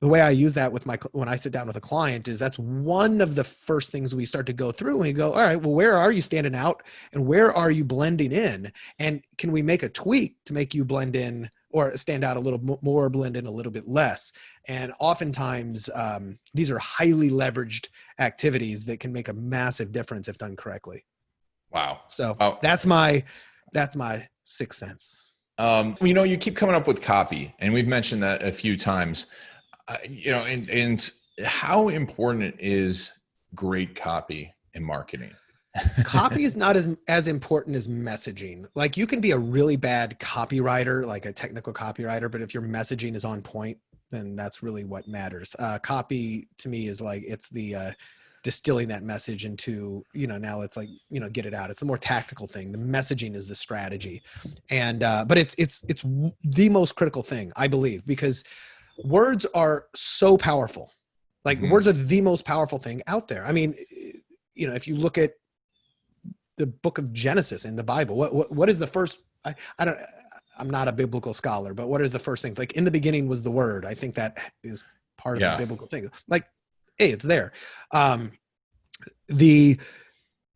the way I use that with when I sit down with a client is that's one of the first things we start to go through, and we go, all right, well, where are you standing out and where are you blending in? And can we make a tweak to make you blend in or stand out a little more, blend in a little bit less? And oftentimes these are highly leveraged activities that can make a massive difference if done correctly. Wow. So that's my sixth sense. You keep coming up with copy, and we've mentioned that a few times. And how important is great copy in marketing? Copy is not as important as messaging. Like, you can be a really bad copywriter, like a technical copywriter, but if your messaging is on point, then that's really what matters. Copy to me is like, it's the distilling that message into, now it's like, get it out. It's the more tactical thing. The messaging is the strategy. And, but it's the most critical thing, I believe, because words are so powerful. Like, words are the most powerful thing out there. I mean, if you look at the book of Genesis in the Bible, what is the first, I'm not a biblical scholar, but what is the first things? Like, in the beginning was the word. I think that is part of the biblical thing. Like, hey, it's there. The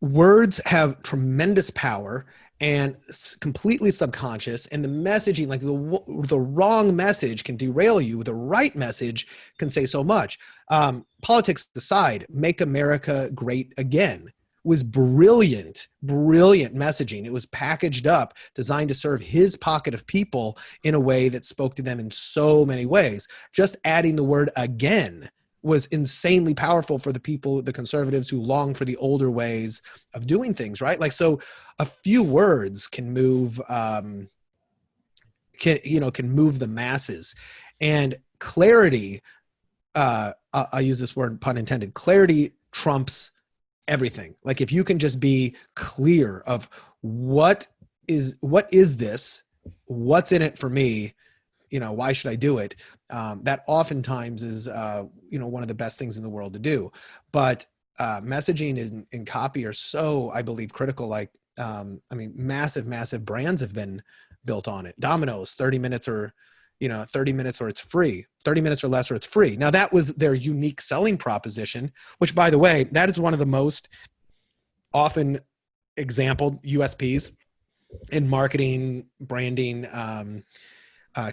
words have tremendous power and completely subconscious, and the messaging, like the wrong message can derail you. The right message can say so much. Politics aside, Make America Great Again was brilliant messaging. It was packaged up, designed to serve his pocket of people in a way that spoke to them in so many ways. Just adding the word again was insanely powerful for the people, the conservatives who long for the older ways of doing things, right? Like, so a few words can move, can move the masses. And clarity, I use this word, pun intended, clarity trumps everything. Like, if you can just be clear of what is this, what's in it for me, why should I do it? That oftentimes is, one of the best things in the world to do. But messaging and copy are so, I believe, critical. Like, massive brands have been built on it. Domino's, 30 minutes or it's free, 30 minutes or less, or it's free. Now, that was their unique selling proposition, which, by the way, that is one of the most often exampled USPs in marketing, branding,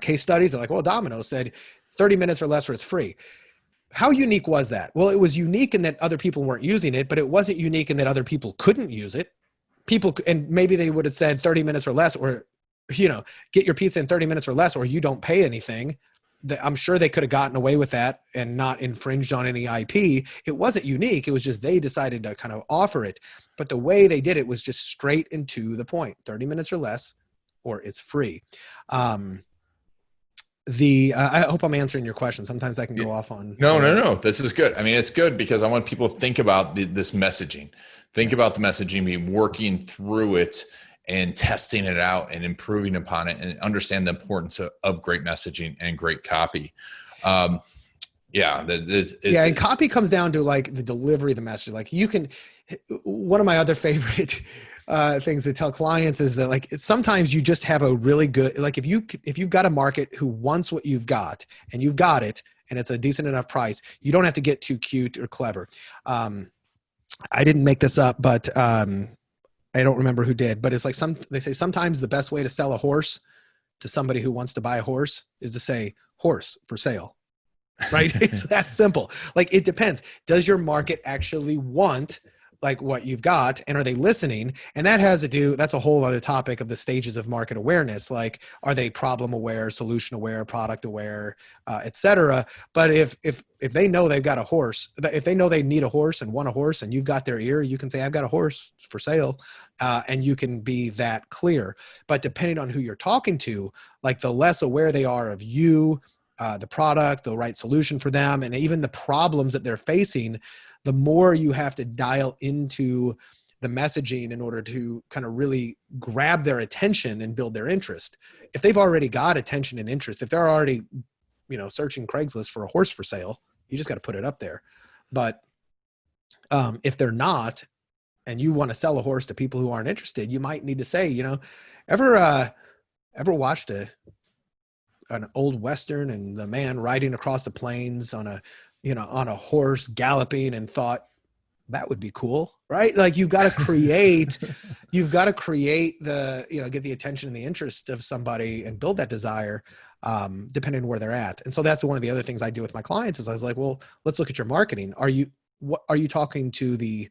case studies. Are like, well, Domino's said 30 minutes or less, or it's free. How unique was that? Well, it was unique in that other people weren't using it, but it wasn't unique in that other people couldn't use it. And maybe they would have said 30 minutes or less, or, get your pizza in 30 minutes or less, or you don't pay anything. I'm sure they could have gotten away with that and not infringed on any IP. It wasn't unique. It was just, they decided to kind of offer it. But the way they did it was just straight and to the point, 30 minutes or less, or it's free. I hope I'm answering your question. Sometimes I can go off on. No. This is good. I mean, it's good because I want people to think about this messaging. Think about the messaging, be working through it and testing it out and improving upon it, and understand the importance of great messaging and great copy. And copy comes down to like the delivery of the message. Like, one of my other favorite things to tell clients is that, like, sometimes you just have a really good, like, if you've got a market who wants what you've got and you've got it and it's a decent enough price, you don't have to get too cute or clever. I didn't make this up, but I don't remember who did, but it's like they say sometimes the best way to sell a horse to somebody who wants to buy a horse is to say horse for sale, right? It's that simple. Like, it depends. Does your market actually want like what you've got, and are they listening? And that has to do, that's a whole other topic of the stages of market awareness. Like, are they problem aware, solution aware, product aware, et cetera? But if they know they've got a horse, if they know they need a horse and want a horse, and you've got their ear, you can say, I've got a horse for sale. And you can be that clear. But depending on who you're talking to, like the less aware they are of you, the product, the right solution for them, and even the problems that they're facing, the more you have to dial into the messaging in order to kind of really grab their attention and build their interest. If they've already got attention and interest, if they're already, searching Craigslist for a horse for sale, you just got to put it up there. But if they're not, and you want to sell a horse to people who aren't interested, you might need to say, ever watched an old Western and the man riding across the plains on a horse galloping and thought that would be cool, right? Like you've got to create the, get the attention and the interest of somebody and build that desire, depending on where they're at. And so that's one of the other things I do with my clients is I was like, well, let's look at your marketing. Are you talking to the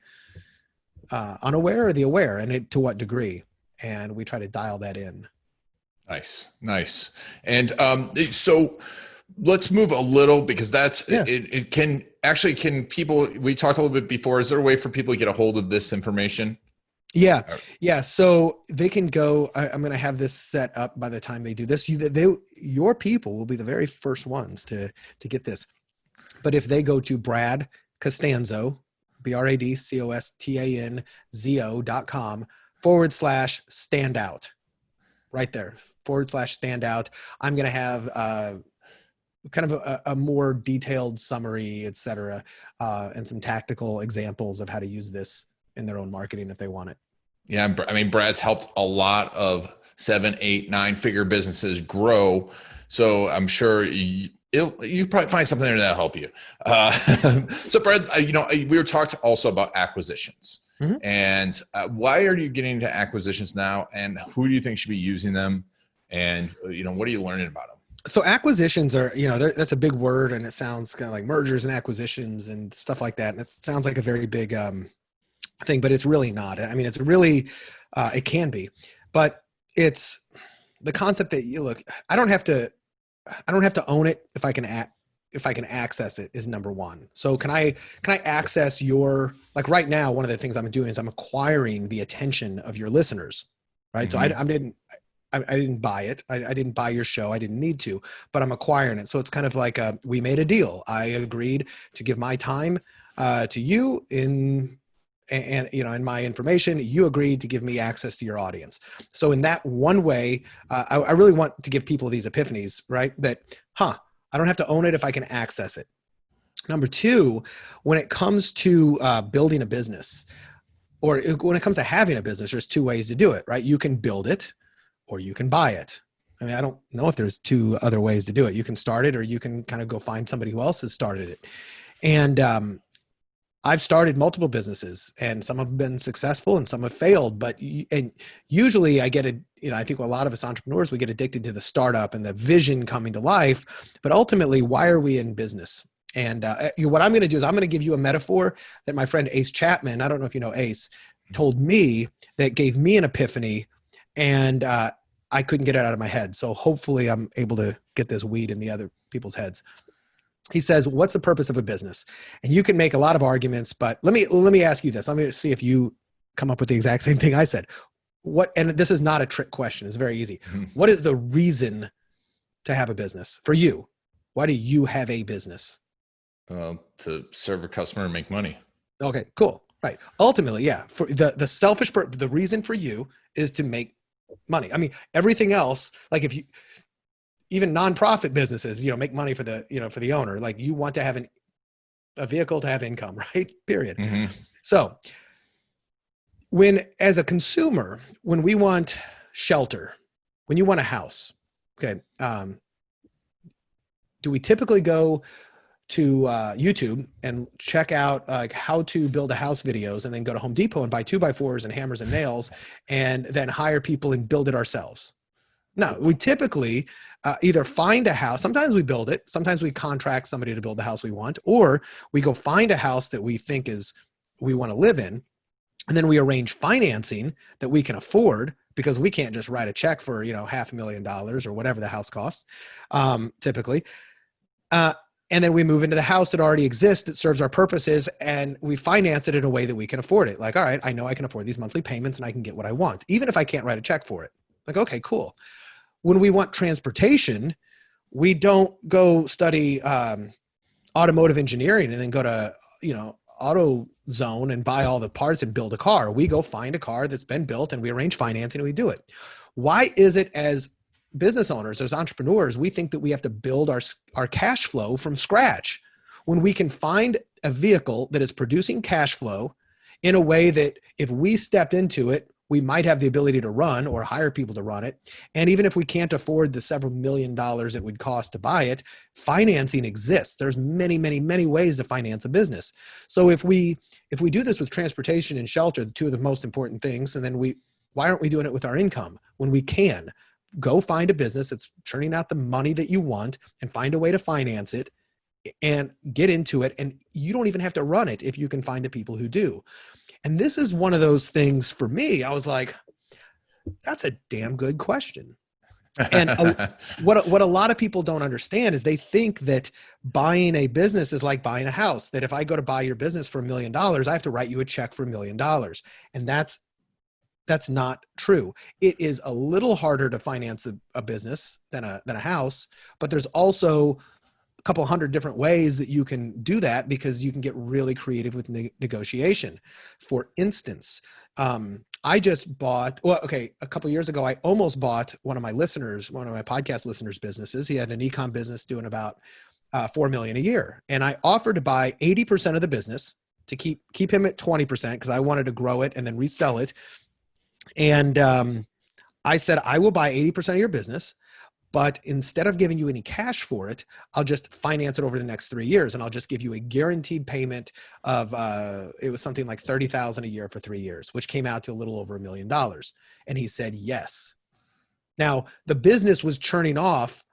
unaware or the aware, and to what degree? And we try to dial that in. Nice. And so let's move a little, because it can people, we talked a little bit before, is there a way for people to get a hold of this information? Yeah. So they can go, I'm going to have this set up by the time they do this. Your people will be the very first ones to get this. But if they go to Brad Costanzo, BradCostanzo.com/standout, right there, /standout. I'm going to have kind of a more detailed summary, et cetera, and some tactical examples of how to use this in their own marketing if they want it. Yeah. I mean, Brad's helped a lot of 7, 8, 9-figure businesses grow. So I'm sure you probably find something there that'll help you. So Brad, we were talking also about acquisitions. Mm-hmm. And why are you getting into acquisitions now? And who do you think should be using them? And, what are you learning about them? So acquisitions are, that's a big word, and it sounds kind of like mergers and acquisitions and stuff like that. And it sounds like a very big thing, but it's really not. I mean, it's really, it can be, but it's the concept that I don't have to own it if I can access it is number one. So can I access your, like right now, one of the things I'm doing is I'm acquiring the attention of your listeners, right? Mm-hmm. So I didn't buy it. I didn't buy your show. I didn't need to, but I'm acquiring it. So it's kind of like we made a deal. I agreed to give my time to you in my information. You agreed to give me access to your audience. So in that one way, I really want to give people these epiphanies, right? That, I don't have to own it if I can access it. Number two, when it comes to building a business, or when it comes to having a business, there's two ways to do it, right? You can build it, or you can buy it. I mean, I don't know if there's two other ways to do it. You can start it, or you can kind of go find somebody who else has started it. And I've started multiple businesses, and some have been successful and some have failed. But usually I get I think a lot of us entrepreneurs, we get addicted to the startup and the vision coming to life. But ultimately, why are we in business? And what I'm going to do is I'm going to give you a metaphor that my friend Ace Chapman, I don't know if you know Ace, told me that gave me an epiphany. And I couldn't get it out of my head. So hopefully I'm able to get this weed in the other people's heads. He says, what's the purpose of a business? And you can make a lot of arguments, but let me ask you this. I'm going to see if you come up with the exact same thing I said. And this is not a trick question. It's very easy. Mm-hmm. What is the reason to have a business for you? Why do you have a business? To serve a customer and make money. Okay, cool. Right. Ultimately, yeah. For the selfish the reason for you is to make money. I mean, everything else, like even nonprofit businesses, make money for the owner. Like you want to have a vehicle to have income, right? Period. Mm-hmm. So as a consumer, when we want shelter, when you want a house, okay, do we typically go to YouTube and check out how to build a house videos, and then go to Home Depot and buy 2x4s and hammers and nails, and then hire people and build it ourselves? No, we typically either find a house. Sometimes we build it. Sometimes we contract somebody to build the house we want, or we go find a house that we think we want to live in, And then we arrange financing that we can afford, because we can't just write a check for, $500,000 or whatever the house costs, typically. And then we move into the house that already exists that serves our purposes, and we finance it in a way that we can afford it. Like, all right, I know I can afford these monthly payments and I can get what I want, even if I can't write a check for it. Like, okay, cool. When we want transportation, we don't go study automotive engineering and then go to, AutoZone and buy all the parts and build a car. We go find a car that's been built and we arrange financing and we do it. Why is it, as business owners, as entrepreneurs, we think that we have to build our cash flow from scratch when we can find a vehicle that is producing cash flow in a way that if we stepped into it, we might have the ability to run or hire people to run it. And even if we can't afford the several $1,000,000 it would cost to buy it, financing exists. There's many, many, many ways to finance a business. So if we do this with transportation and shelter, the two of the most important things, and then why aren't we doing it with our income when we can? Go find a business that's churning out the money that you want and find a way to finance it and get into it. And you don't even have to run it if you can find the people who do. And this is one of those things for me. I was like, that's a damn good question. And what a lot of people don't understand is they think that buying a business is like buying a house, that if I go to buy your business for $1 million, I have to write you a check for $1 million. And that's not true. It is a little harder to finance a business than a house, but there's also a couple hundred different ways that you can do that, because you can get really creative with negotiation. For instance, I just bought, a couple years ago, I almost bought one of my podcast listeners' businesses. He had an e-com business doing about $4 million a year. And I offered to buy 80% of the business to keep him at 20% because I wanted to grow it and then resell it. And I said, I will buy 80% of your business, but instead of giving you any cash for it, I'll just finance it over the next 3 years. And I'll just give you a guaranteed payment of, it was something like $30,000 a year for 3 years, which came out to a little over $1 million. And he said, yes. Now the business was churning off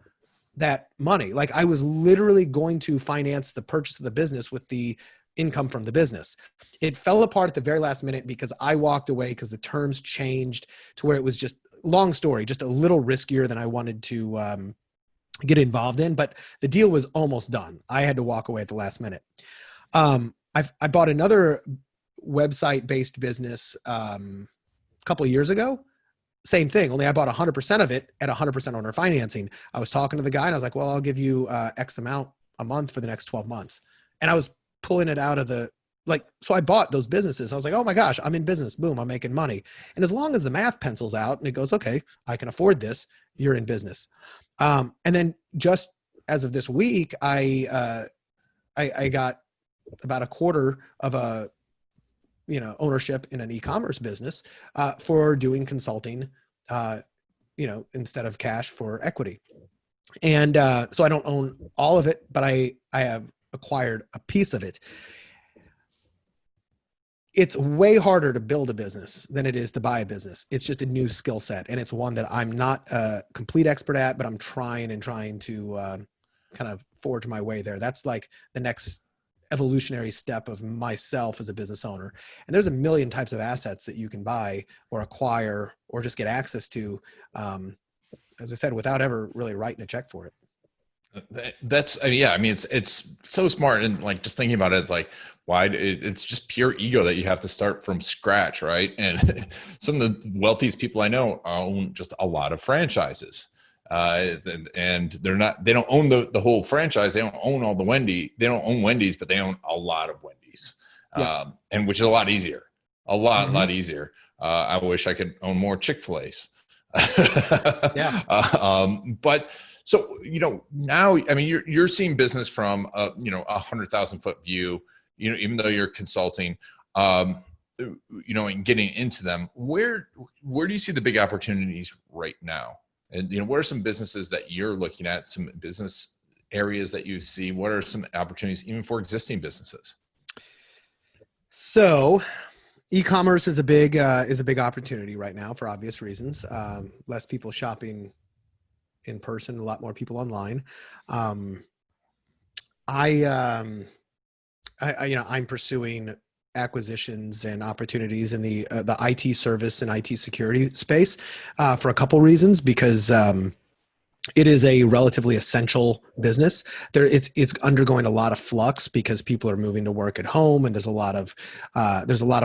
that money. Like, I was literally going to finance the purchase of the business with the income from the business. It fell apart at the very last minute because I walked away because the terms changed to where it was just, long story, just a little riskier than I wanted to get involved in, but the deal was almost done. I had to walk away at the last minute. I bought another website-based business a couple of years ago. Same thing, only I bought 100% of it at 100% owner financing. I was talking to the guy and I was like, well, I'll give you X amount a month for the next 12 months. And I was pulling it out of so I bought those businesses. I was like, oh my gosh, I'm in business. Boom, I'm making money. And as long as the math pencils out and it goes, okay, I can afford this, you're in business. And then just as of this week, I got about a quarter of ownership in an e-commerce business for doing consulting, instead of cash for equity. And so I don't own all of it, but I have acquired a piece of it. It's way harder to build a business than it is to buy a business. It's just a new skill set. And it's one that I'm not a complete expert at, but I'm trying to kind of forge my way there. That's like the next evolutionary step of myself as a business owner. And there's a million types of assets that you can buy or acquire or just get access to, as I said, without ever really writing a check for it. It's so smart. And like, just thinking about it, it's like, it's just pure ego that you have to start from scratch. Right. And some of the wealthiest people I know own just a lot of franchises. And they don't own the whole franchise. They don't own all they don't own Wendy's, but they own a lot of Wendy's. Yeah. And which is a lot easier, lot easier. I wish I could own more Chick-fil-A's. Yeah. But so, now, I mean, you're seeing business from a 100,000-foot view, even though you're consulting, and getting into them. Where do you see the big opportunities right now? And, what are some businesses that you're looking at, some business areas that you see? What are some opportunities even for existing businesses? So e-commerce is a big opportunity right now for obvious reasons. Less people shopping in person, a lot more people online. I'm pursuing acquisitions and opportunities in the IT service and IT security space for a couple reasons, because it is a relatively essential business. It's undergoing a lot of flux because people are moving to work at home, and there's a lot of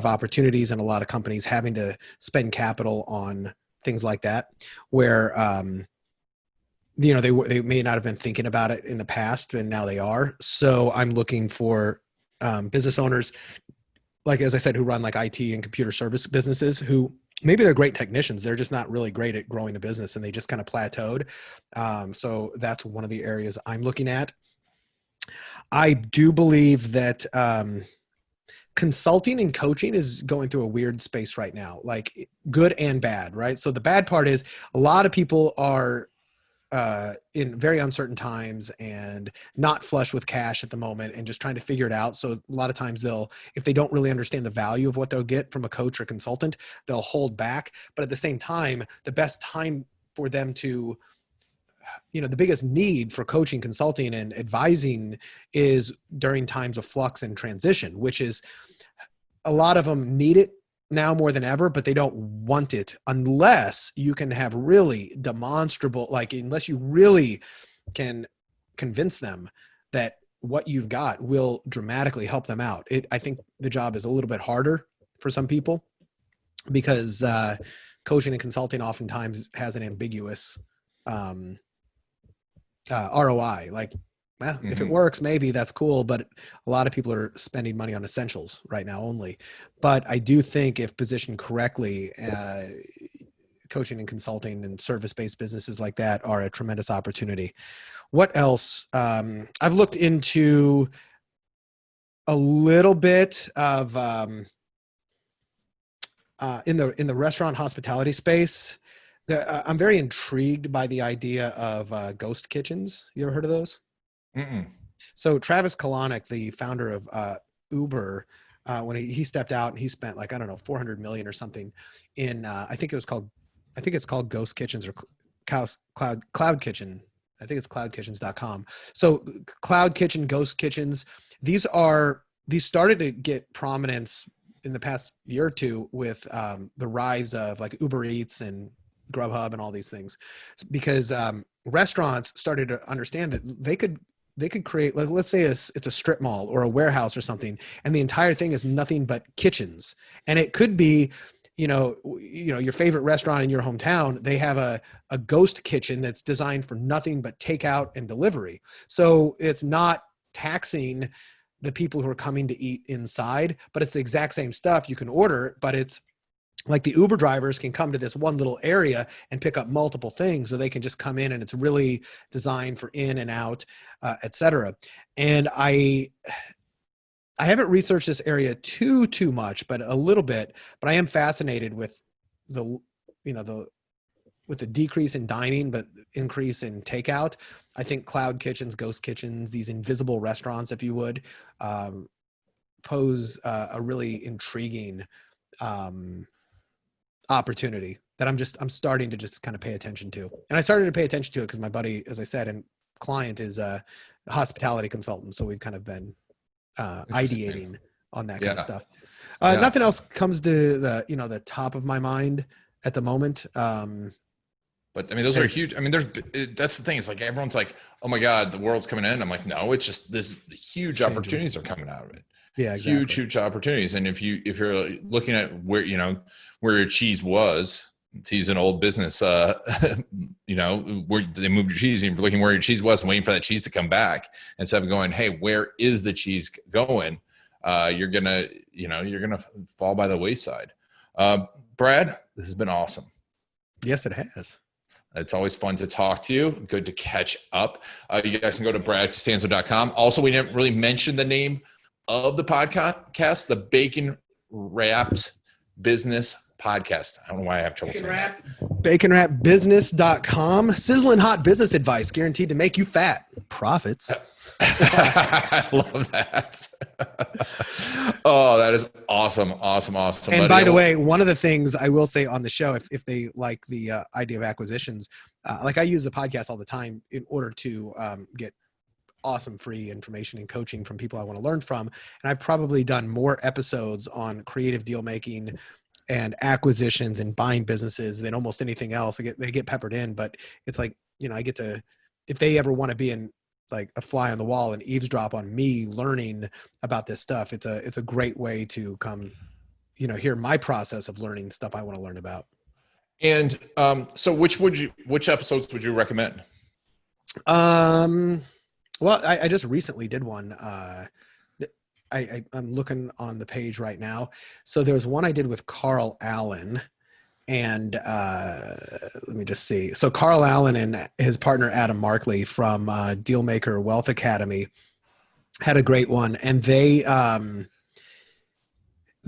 opportunities and a lot of companies having to spend capital on things like that, where they may not have been thinking about it in the past, and now they are. So I'm looking for business owners, like, as I said, who run like IT and computer service businesses, who maybe they're great technicians. They're just not really great at growing a business, and they just kind of plateaued. So that's one of the areas I'm looking at. I do believe that consulting and coaching is going through a weird space right now, like good and bad, right? So the bad part is a lot of people are in very uncertain times and not flush with cash at the moment and just trying to figure it out. So a lot of times if they don't really understand the value of what they'll get from a coach or consultant, they'll hold back. But at the same time, the best time for them to, the biggest need for coaching, consulting, and advising is during times of flux and transition, which is a lot of them need it now more than ever, but they don't want it unless you can have really demonstrable, unless you really can convince them that what you've got will dramatically help them out. I think the job is a little bit harder for some people because coaching and consulting oftentimes has an ambiguous ROI. If it works, maybe that's cool, but a lot of people are spending money on essentials right now only. But I do think if positioned correctly, coaching and consulting and service-based businesses like that are a tremendous opportunity. What else? I've looked into a little bit of in the restaurant hospitality space. I'm very intrigued by the idea of ghost kitchens. You ever heard of those? Mm-mm. So Travis Kalanick, the founder of Uber, when he stepped out and he spent like, I don't know, 400 million or something in, I think it's called Ghost Kitchens or Cloud Kitchen. I think it's cloudkitchens.com. So Cloud Kitchen, Ghost Kitchens, these started to get prominence in the past year or two with the rise of like Uber Eats and Grubhub and all these things, because restaurants started to understand that they could create, like, let's say it's a strip mall or a warehouse or something, and the entire thing is nothing but kitchens. And it could be, your favorite restaurant in your hometown, they have a ghost kitchen that's designed for nothing but takeout and delivery. So it's not taxing the people who are coming to eat inside, but it's the exact same stuff. You can order, but it's like the Uber drivers can come to this one little area and pick up multiple things, or they can just come in and it's really designed for in and out, et cetera. And I haven't researched this area too much, but a little bit, but I am fascinated with the decrease in dining, but increase in takeout. I think cloud kitchens, ghost kitchens, these invisible restaurants, if you would, pose a really intriguing opportunity that I'm starting to just kind of pay attention to. And I started to pay attention to it because my buddy, as I said, and client is a hospitality consultant. So we've kind of been ideating on that kind of stuff. Nothing else comes to the top of my mind at the moment. But I mean, those are huge. I mean, that's the thing. It's like, everyone's like, oh my God, the world's coming in. I'm like, no, it's just this huge opportunities are coming out of it. Yeah, exactly. Huge opportunities. And if you're looking at where your cheese was, to use an old business, where they moved your cheese, and you're looking where your cheese was and waiting for that cheese to come back, instead of going, hey, where is the cheese going? You're gonna fall by the wayside. Brad, this has been awesome. Yes, it has. It's always fun to talk to you. Good to catch up. You guys can go to bradcostanzo.com. Also, we didn't really mention the name of the podcast, the Bacon Wrapped Business Podcast. I don't know why I have trouble saying that. BaconWrapBusiness.com. Sizzling hot business advice guaranteed to make you fat. Profits. I love that. Oh, that is awesome. And by the way, one of the things I will say on the show, if they like the idea of acquisitions, like I use the podcast all the time in order to get awesome free information and coaching from people I want to learn from. And I've probably done more episodes on creative deal making and acquisitions and buying businesses than almost anything else. They get peppered in, but it's like, I get to, if they ever want to be in like a fly on the wall and eavesdrop on me learning about this stuff, it's a great way to come, hear my process of learning stuff I want to learn about. And so which episodes would you recommend? Well, I just recently did one. I'm looking on the page right now. So there's one I did with Carl Allen, and let me just see. So Carl Allen and his partner Adam Markley from Dealmaker Wealth Academy had a great one, and they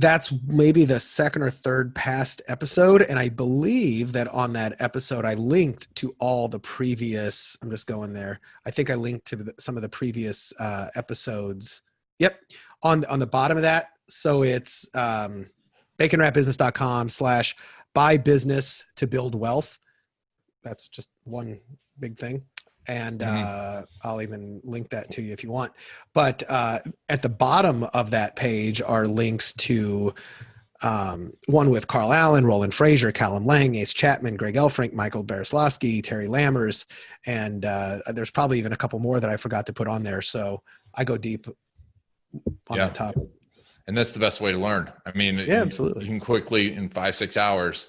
that's maybe the second or third past episode. And I believe that on that episode, I linked to all the previous, I'm just going there. I think I linked to some of the previous episodes. Yep. On the bottom of that. So it's baconwrapbusiness.com/buy business to build wealth. That's just one big thing. And I'll even link that to you if you want. But at the bottom of that page are links to one with Carl Allen, Roland Frazier, Callum Lang, Ace Chapman, Greg Elfrink, Michael Berislawski, Terry Lammers, and there's probably even a couple more that I forgot to put on there. So I go deep on that topic. And that's the best way to learn. I mean, absolutely. You can quickly in 5-6 hours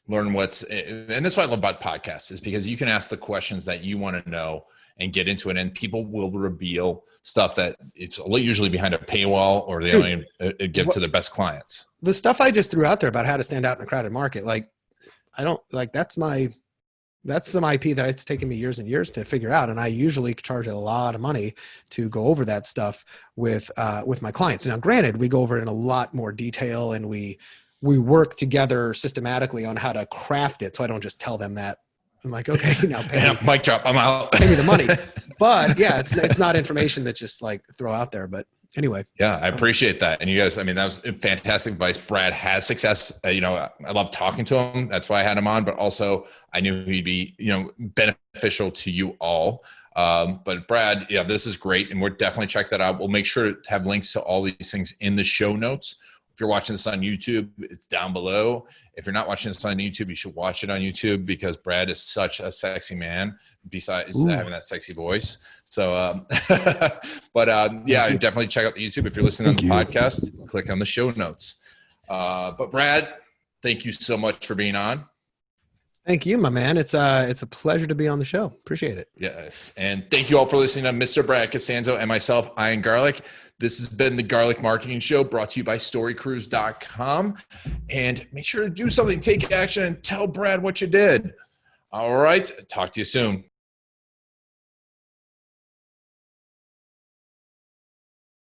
learn and that's what I love about podcasts, is because you can ask the questions that you want to know and get into it, and people will reveal stuff that it's usually behind a paywall, or they only give to their best clients. The stuff I just threw out there about how to stand out in a crowded market, like I don't like, that's some IP that it's taken me years and years to figure out. And I usually charge a lot of money to go over that stuff with my clients. Now, granted, we go over it in a lot more detail, and we work together systematically on how to craft it. So I don't just tell them that. I'm like, okay, now pay me. Mic drop, I'm out. Pay me the money. But yeah, it's not information that just like throw out there. But anyway. Yeah, I appreciate that. And you guys, I mean, that was fantastic advice. Brad has success. I love talking to him. That's why I had him on, but also I knew he'd be, beneficial to you all. But Brad, yeah, this is great. And we'll definitely check that out. We'll make sure to have links to all these things in the show notes. If you're watching this on YouTube, it's down below. If you're not watching this on YouTube, you should watch it on YouTube, because Brad is such a sexy man, besides having that sexy voice. So, yeah, definitely check out the YouTube. If you're listening on the podcast, click on the show notes. But Brad, thank you so much for being on. Thank you, my man. It's a pleasure to be on the show. Appreciate it. Yes. And thank you all for listening to Mr. Brad Costanzo and myself, Ian Garlic. This has been the Garlic Marketing Show, brought to you by storycruise.com. And make sure to do something, take action, and tell Brad what you did. All right. Talk to you soon.